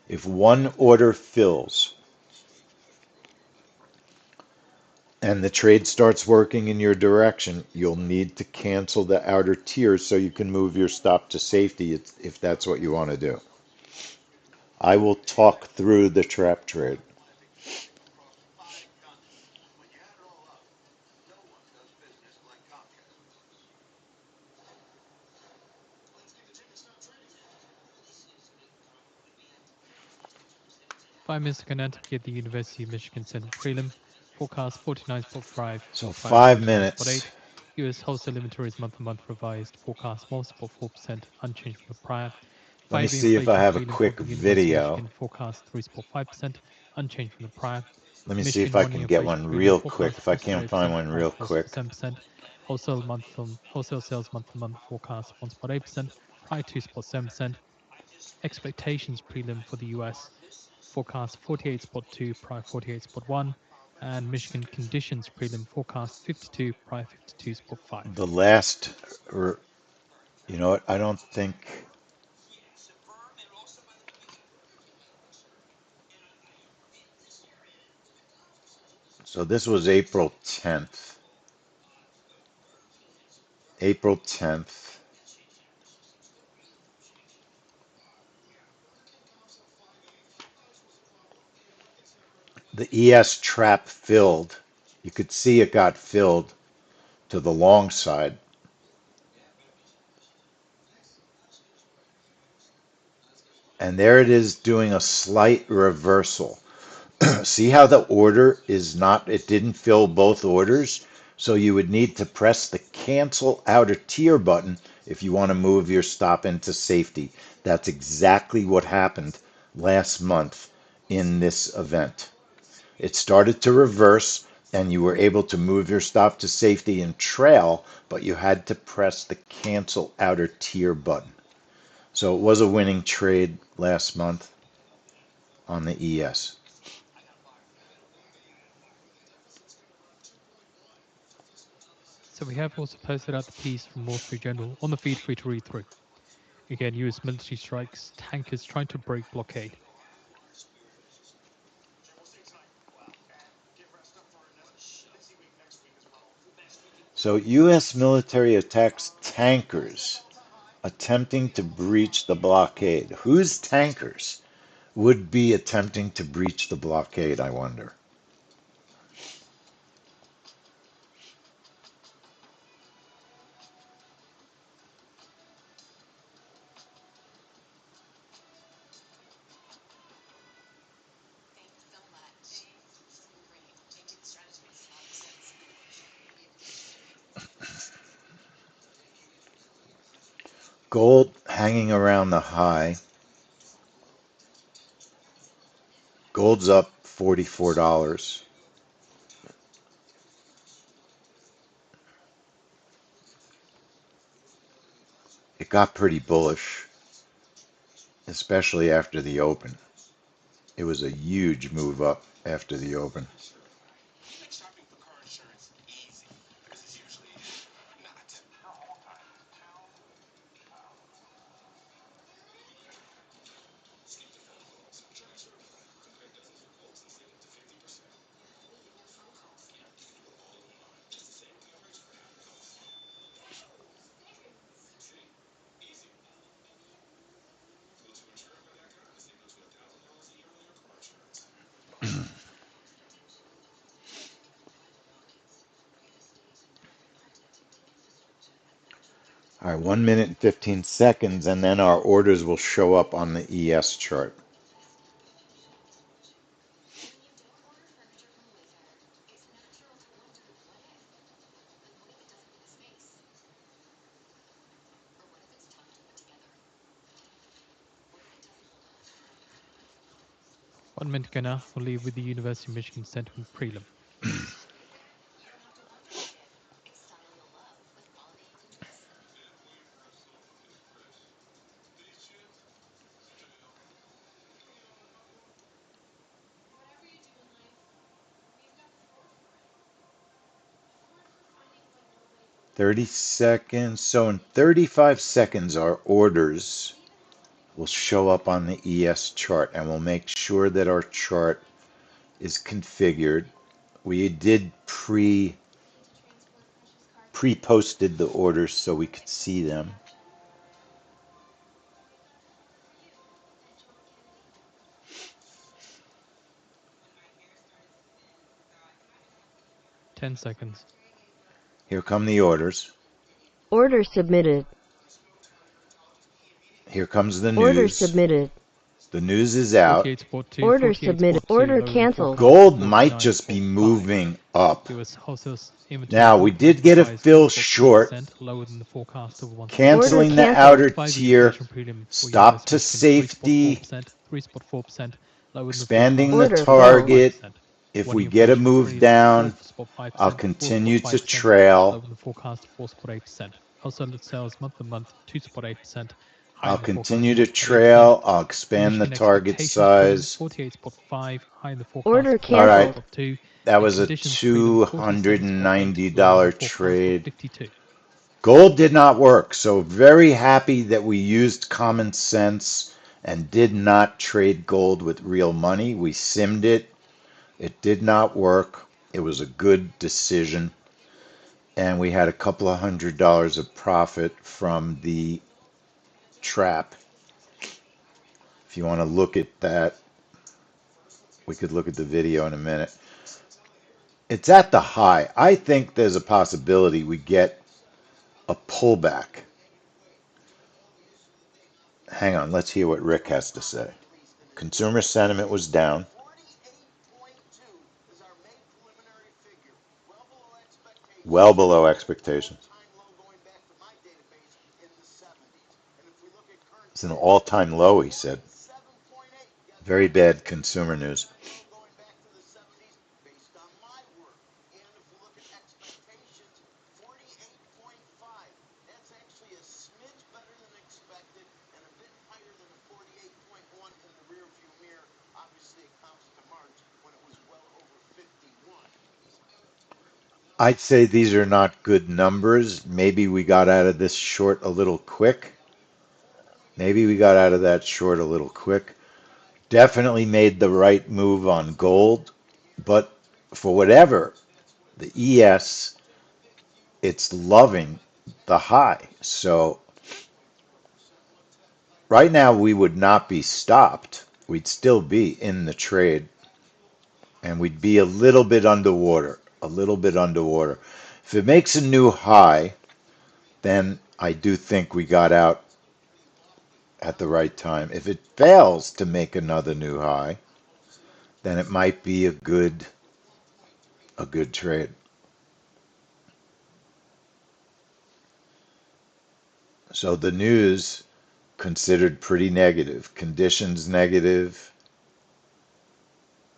If one order fills and the trade starts working in your direction, you'll need to cancel the outer tier so you can move your stop to safety if that's what you want to do. I will talk through the trap trade. Five minutes to Connecticut, the University of Michigan Senate prelim. Forecast 49.5. So 549.8. 5 minutes. U.S. wholesale inventories month-to-month revised. Forecast 1.4% unchanged from the prior. Let me 5 see if I inflation have a prelim for quick the University of video. Michigan. Forecast 3.5% unchanged from the prior. Let me see if Michigan I one-year can get inflation one prelim real quick. forecast If I can't find 1.8%, one prior real quick. 4.7%. Wholesale sales month-to-month forecast 1.8%, prior 2.7%. Expectations prelim for the U.S. forecast 48.2, prior 48.1, and Michigan conditions prelim forecast 52, prior 52.5. The last, you know what? I don't think. So this was April 10th. April 10th. The ES trap filled. You could see it got filled to the long side. And there it is doing a slight reversal. See how the order is not, it didn't fill both orders? So you would need to press the cancel outer tier button if you want to move your stop into safety. That's exactly what happened last month in this event. It started to reverse and you were able to move your stop to safety and trail, but you had to press the cancel outer tier button. So it was a winning trade last month on the ES. So we have also posted out the piece from Wall Street Journal on the feed for you to read through. Again, U.S. military strikes, tankers trying to break blockade. So U.S. military attacks tankers attempting to breach the blockade. Whose tankers would be attempting to breach the blockade, I wonder? Gold hanging around the high. Gold's up $44. got pretty bullish, especially after the open. It was a huge move up after the open. All right, 1 minute and 15 seconds, and then our orders will show up on the ES chart. One minute ago now, we'll leave with the University of Michigan sentiment prelim. 30 seconds. So in 35 seconds, our orders will show up on the ES chart, and we'll make sure that our chart is configured. We did pre-posted the orders so we could see them. Ten seconds. Here come the orders. Order submitted. Here comes the Order news. submitted. The news is out. 48.2, Order 48.2, submitted. Order lower than canceled. forecast, Gold might just be 49.5. moving up. US wholesale inventory Now, we gold did get a price fill 3.3%, short, lower than the forecast of 1. canceling the canceled. outer 5 tier, education premium for stop to US Michigan, safety, 3.4%, lower than the expanding forecast the Order of fell. target. 5%. If One we year get a inflation move premium down, 4.5%, I'll continue to 4.5%, trail. lower than the forecast of 4.8%. Wholesale sales month to month 2.8%, higher I'll than the forecast continue to 1.8%. trail. I'll expand the Michigan target expectations premium size. 48.5, higher than the forecast Order of All right, canceled. 48.2, that and was a conditions premium 47.8, lower than the $290 forecast of trade. 52. Gold did not work, so very happy that we used common sense and did not trade gold with real money. We simmed it. It did not work. It was a good decision. And we had a couple of $100 of profit from the trap. If you want to look at that, we could look at the video in a minute. It's at the high. I think there's a possibility we get a pullback. Hang on, let's hear what Rick has to say. Consumer sentiment was down. Well below expectations. It's an all-time low, he said. Very bad consumer news. I'd say these are not good numbers. Maybe we got out of this short a little quick. Maybe we got out of that short a little quick. Definitely made the right move on gold, but for whatever, the ES, it's loving the high. So right now we would not be stopped. We'd still be in the trade and we'd be a little bit underwater, a little bit underwater. If it makes a new high, then I do think we got out at the right time. If it fails to make another new high, then it might be a good trade. So the news considered pretty negative, conditions negative,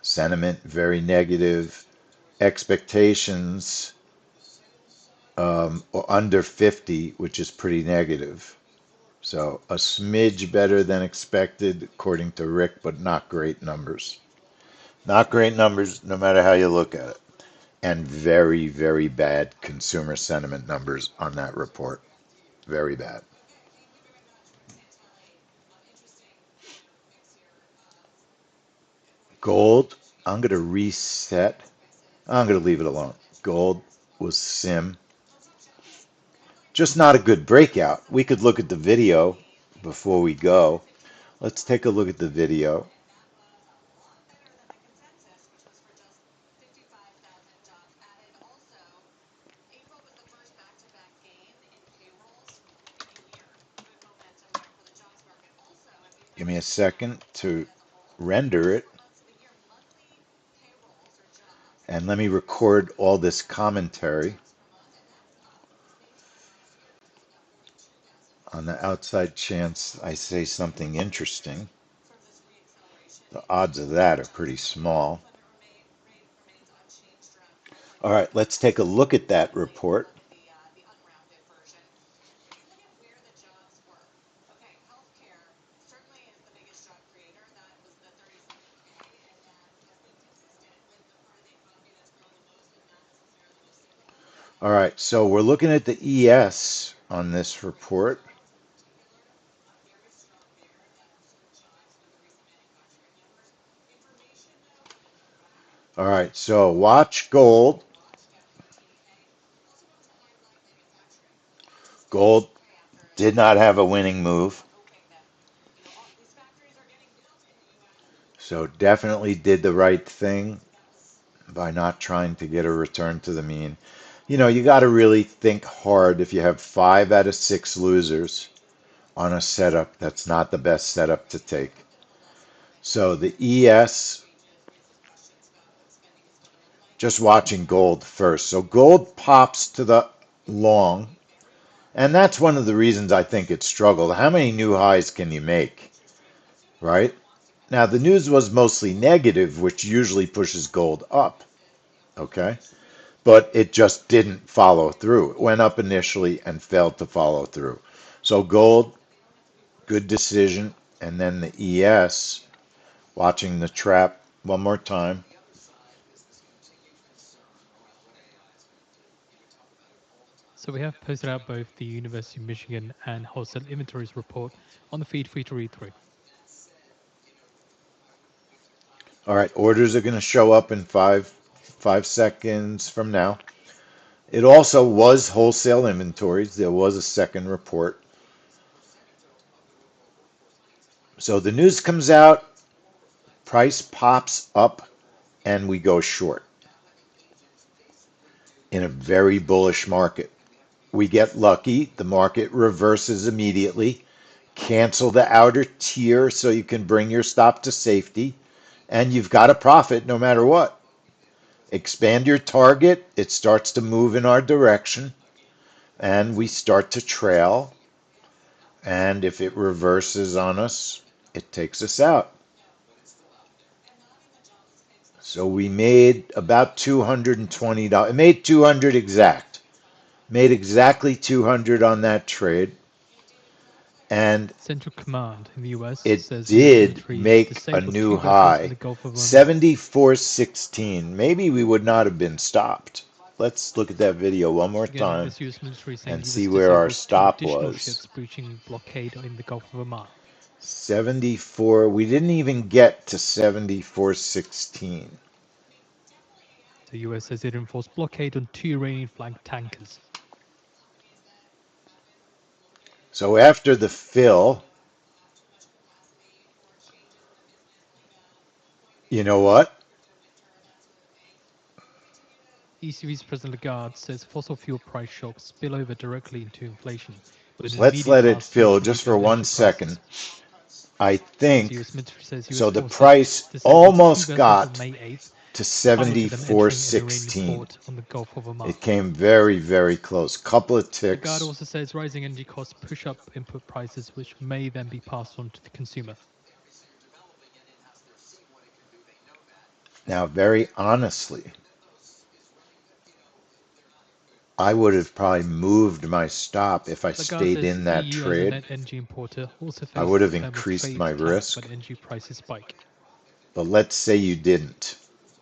sentiment very negative, expectations or under 50, which is pretty negative. So a smidge better than expected, according to Rick, but not great numbers. Not great numbers, no matter how you look at it. And very, very bad consumer sentiment numbers on that report. Very bad. Gold, I'm going to reset. I'm going to leave it alone. Gold was sim. Just not a good breakout. We could look at the video before we go. Let's take a look at the video. Give me a second to render it. And let me record all this commentary on the outside chance I say something interesting. The odds of that are pretty small. All right, let's take a look at that report. All right, so we're looking at the ES on this report. All right, so watch gold. Gold did not have a winning move. So definitely did the right thing by not trying to get a return to the mean. You know, you got to really think hard if you have 5 out of 6 losers on a setup that's not the best setup to take. So the ES, just watching gold first. So gold pops to the long, and that's one of the reasons I think it struggled. How many new highs can you make, right? Now, the news was mostly negative, which usually pushes gold up, okay? But it just didn't follow through. It went up initially and failed to follow through. So gold, good decision. And then the ES, watching the trap one more time. So we have posted out both the University of Michigan and wholesale inventories report on the feed for you to read through. All right, orders are going to show up in five seconds from now. It also was wholesale inventories. There was a second report. So the news comes out, price pops up, and we go short in a very bullish market. We get lucky. The market reverses immediately. Cancel the outer tier so you can bring your stop to safety, and you've got a profit no matter what. Expand your target. It starts to move in our direction, and we start to trail. And if it reverses on us, it takes us out. So we made about $220. It made 200 exact. Made exactly 200 on that trade. And Central Command in the US it says US did military make a disabled new 2 vessels in high, the Gulf of Oman. 74.16. Maybe we would not have been stopped. Let's look at that video one more Again, time this US military saying and the US see where our disabled 2 stop additional was. ships breaching blockade in the Gulf of Oman. 74. We didn't even get to 74.16. The US says it enforced blockade on 2 Iranian flagged tankers. So after the fill, you know what? ECB's President Lagarde says fossil fuel price shocks spill over directly into inflation, with an Let's immediate let it pass-through fill to just for retail one energy second. prices. I As the think US military says US so. The forces price disabled 2 almost vessels on got May 8th to prior to them entering an Iranian 74.16. port on the Gulf of Oman. It came very, very close. Couple of Lagarde ticks. also says rising energy costs push up input prices, which may then be passed on to the consumer. Now, very honestly, I would have probably moved my stop if I stayed Lagarde's in that EU as a trade. net energy importer also I would faces have thermal increased my trade tariffs risk. when energy prices spike. But let's say you didn't.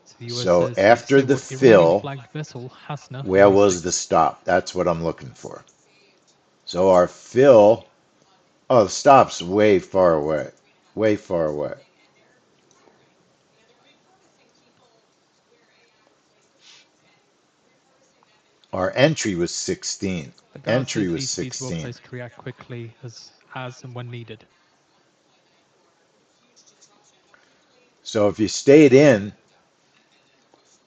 So the US So says, after say the what fill, Iranian-flagged vessel Hasna where was moved. the stop? That's what I'm looking for. So our fill, oh, the stop's way far away. Way far away. Our entry was 16. Lagarde Entry says was ECB is well 16. placed to react quickly as and when needed. So if you stayed in,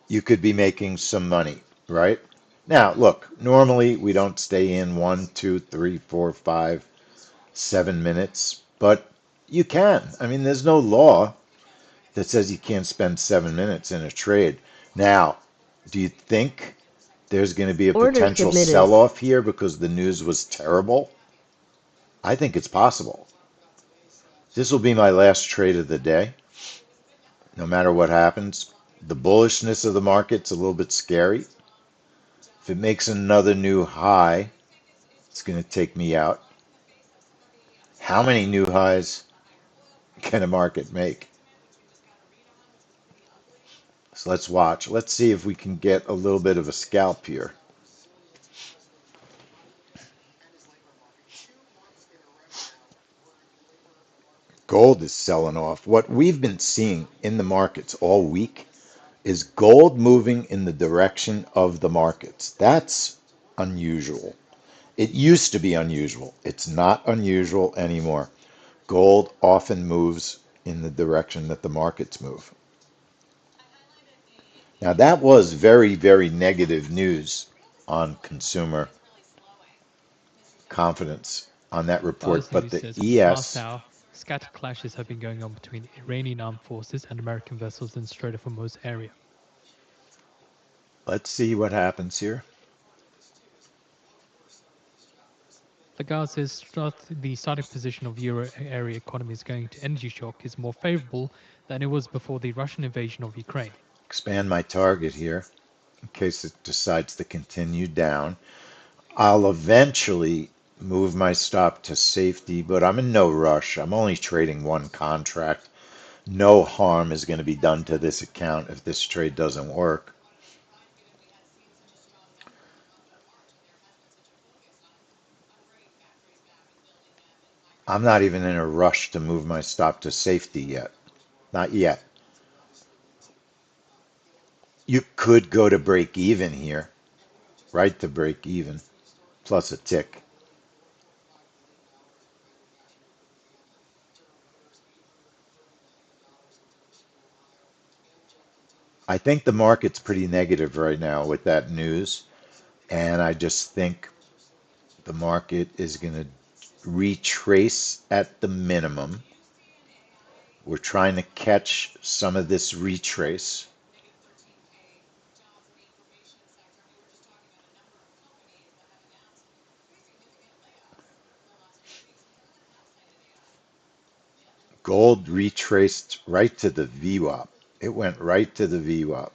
you could be making some money, right? Now, look, normally we don't stay in 1, 2, 3, 4, 5, 7 minutes, but you can. I mean, there's no law that says you can't spend 7 minutes in a trade. Now, do you think there's going to be a Order potential submitted. sell-off here because the news was terrible? I think it's possible. This will be my last trade of the day, no matter what happens. The bullishness of the market's a little bit scary. If it makes another new high, it's going to take me out. How many new highs can a market make? So let's watch. Let's see if we can get a little bit of a scalp here. Gold is selling off. What we've been seeing in the markets all week is gold moving in the direction of the markets. That's unusual. It used to be unusual. It's not unusual anymore. Gold often moves in the direction that the markets move. Now, that was very, very negative news on consumer confidence on that report. Lagarde's But news the says for the past ES, hour, scattered clashes have been going on between Iranian armed forces and American vessels in Strait of Hormuz area. let's see what happens here. Lagarde says the starting position of euro area economies going to energy shock is more favorable than it was before the Russian invasion of Ukraine. Expand my target here in case it decides to continue down. I'll eventually move my stop to safety, but I'm in no rush. I'm only trading one contract. No harm is going to be done to this account if this trade doesn't work. I'm not even in a rush to move my stop to safety yet. Not yet. You could go to break even here, right to break even, plus a tick. I think the market's pretty negative right now with that news, and I just think the market is going to retrace at the minimum. We're trying to catch some of this retrace. Gold retraced right to the VWAP. It went right to the VWAP.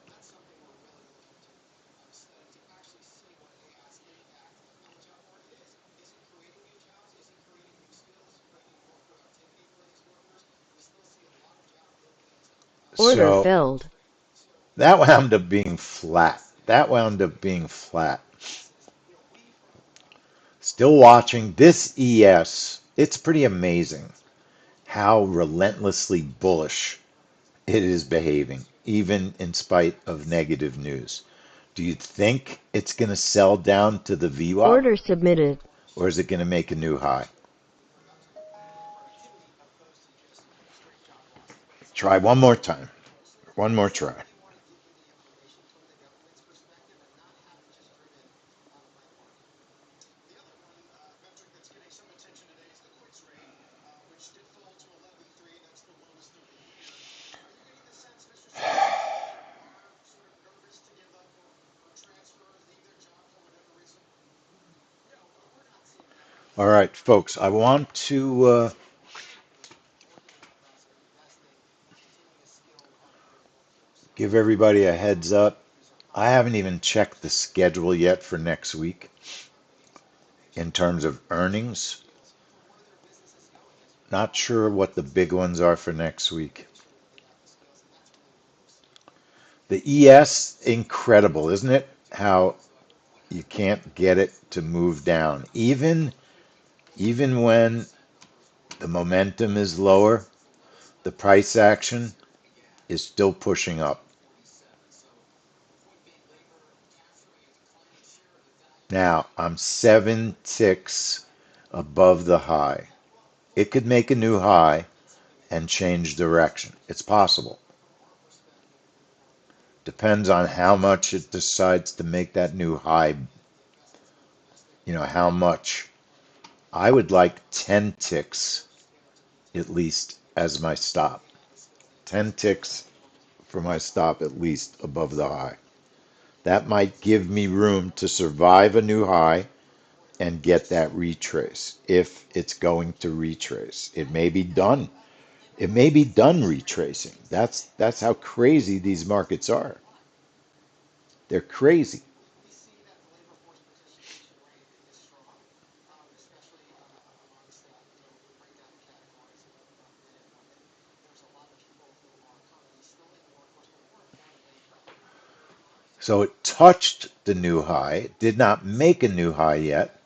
Order So filled. that wound up being flat. That wound up being flat. Still watching this ES. It's pretty amazing how relentlessly bullish it is behaving, even in spite of negative news. Do you think it's going to sell down to the VWAP Order submitted. or is it going to make a new high? Try one more time. One more try. All right, folks, I want to give everybody a heads up. I haven't even checked the schedule yet for next week in terms of earnings. Not sure what the big ones are for next week. The ES, incredible, isn't it? How you can't get it to move down. Even when the momentum is lower, the price action is still pushing up. Now, I'm 7 ticks above the high. It could make a new high and change direction. It's possible. Depends on how much it decides to make that new high, how much. I would like 10 ticks at least as my stop. 10 ticks for my stop at least above the high. That might give me room to survive a new high and get that retrace if it's going to retrace. It may be done. It may be done retracing. That's how crazy these markets are. They're crazy. So it touched the new high. It did not make a new high yet.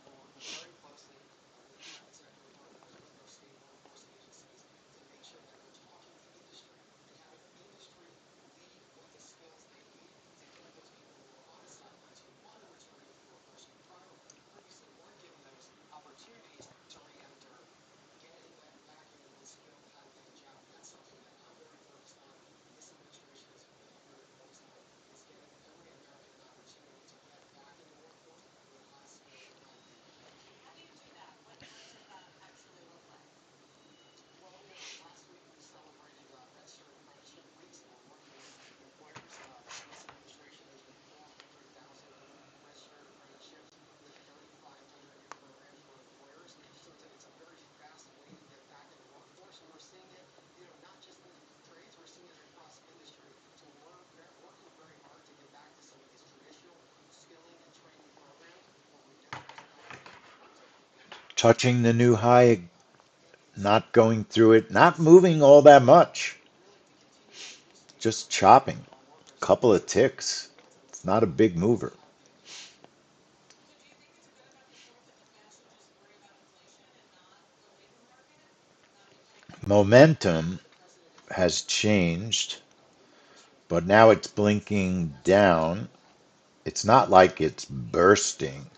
Touching the new high, not going through it, not moving all that much, just chopping. Couple of ticks. It's not a big mover. Momentum has changed, but now it's blinking down. It's not like it's bursting,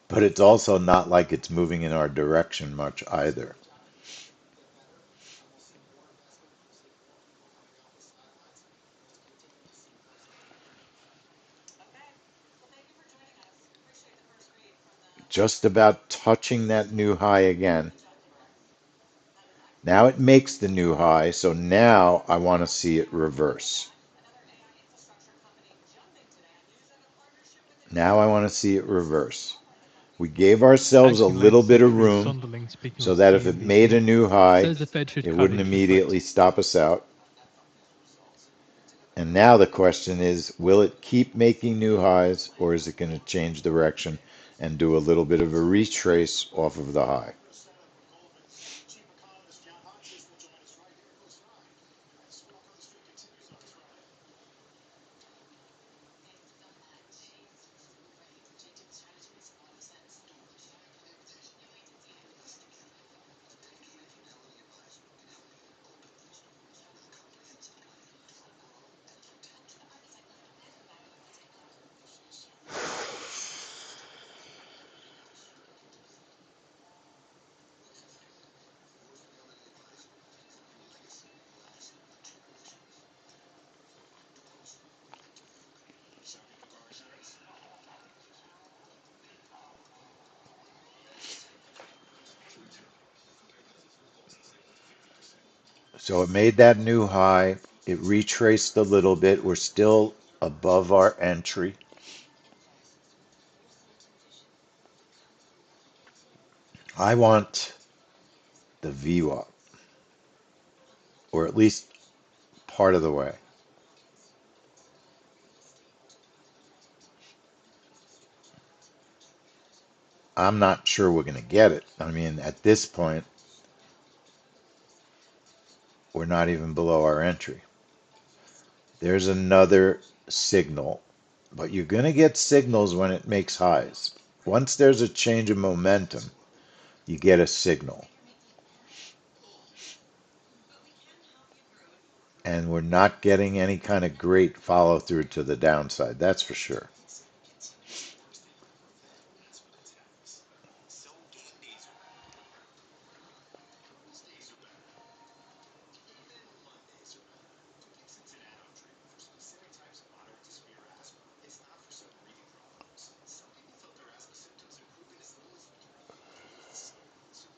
but it's also not like it's moving in our direction much either. Just about touching that new high again. Now it makes the new high, so now I want to see it reverse. Now I want to see it reverse. We gave ourselves a Actually, Max, little bit of Chris room Sonderling, speaking so of that if it made CNBC, a new high, says the Fed should it cut wouldn't interest immediately rates. stop us out. And now the question is, will it keep making new highs or is it going to change direction and do a little bit of a retrace off of the high? So it made that new high. It retraced a little bit. We're still above our entry. I want the VWAP, or at least part of the way. I'm not sure we're going to get it. I mean, at this point, we're not even below our entry. There's another signal, but you're going to get signals when it makes highs. Once there's a change of momentum, you get a signal. And we're not getting any kind of great follow through to the downside, that's for sure.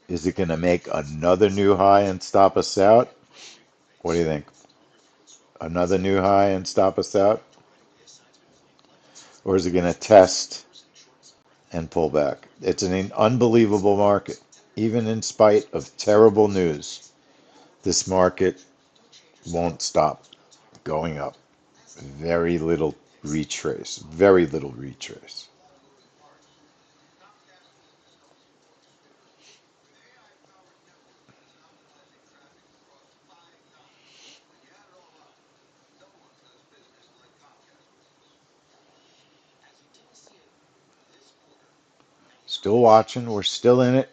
Is it going to make another new high and stop us out? What do you think? Another new high and stop us out? Or is it going to test and pull back? It's an unbelievable market. Even in spite of terrible news, this market won't stop going up. Very little retrace. Very little retrace. Still watching. We're still in it.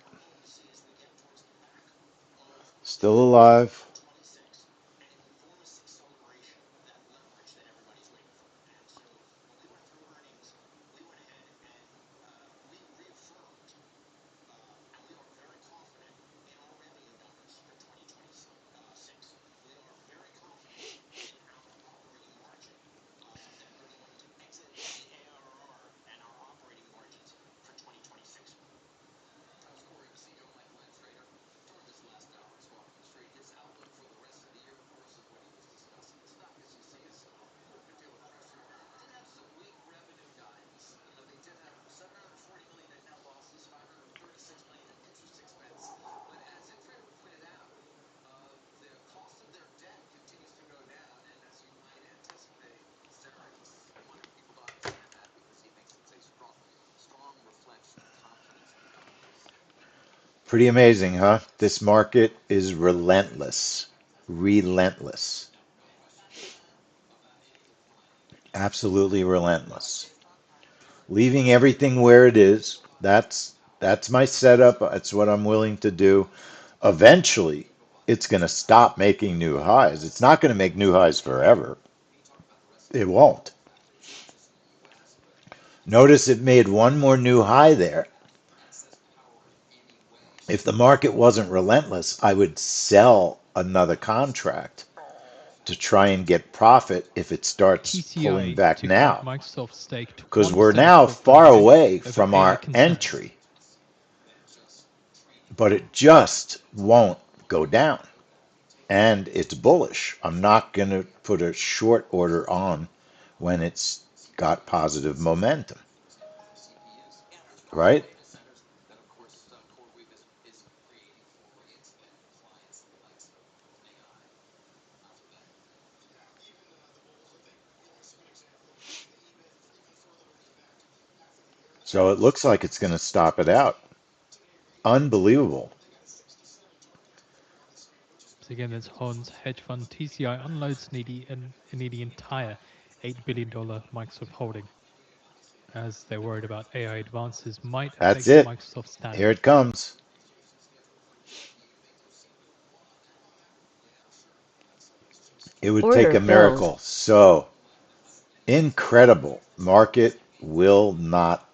Still alive. Pretty amazing, huh? This market is relentless. Relentless. Absolutely relentless. Leaving everything where it is. That's my setup. That's what I'm willing to do. Eventually, it's going to stop making new highs. It's not going to make new highs forever. It won't. Notice it made one more new high there. If the market wasn't relentless, I would sell another contract to try and get profit if it starts pulling TCI back to cut now. Microsoft's stake to Because 1% we're of now far portfolio away over from AI our concerns. entry, but it just won't go down. And it's bullish. I'm not going to put a short order on when it's got positive momentum, right? So it looks like it's going to stop it out. Unbelievable. So again, there's Hans hedge fund. TCI unloads nearly entire $8 billion Microsoft holding, as they're worried about AI advances might That's affect it. Microsoft's Here standing. it comes. It would take Order a filled. miracle. So incredible. Market will not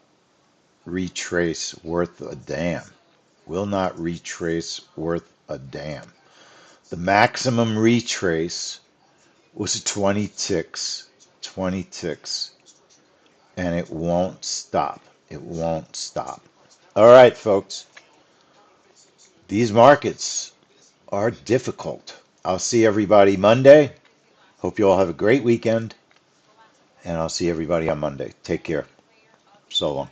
retrace worth a damn. Will not retrace worth a damn. The maximum retrace was 20 ticks. 20 ticks. And it won't stop. It won't stop. All right, folks. These markets are difficult. I'll see everybody Monday. Hope you all have a great weekend. And I'll see everybody on Monday. Take care. So long.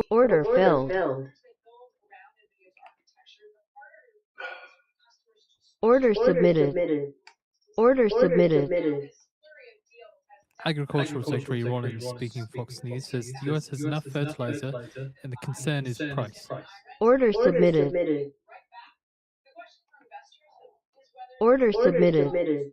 Order filled. Order submitted. Order submitted. Agricultural Secretary Rollins, speaking Fox News, says the US has enough fertilizer and the concern is price. Order submitted. Order submitted.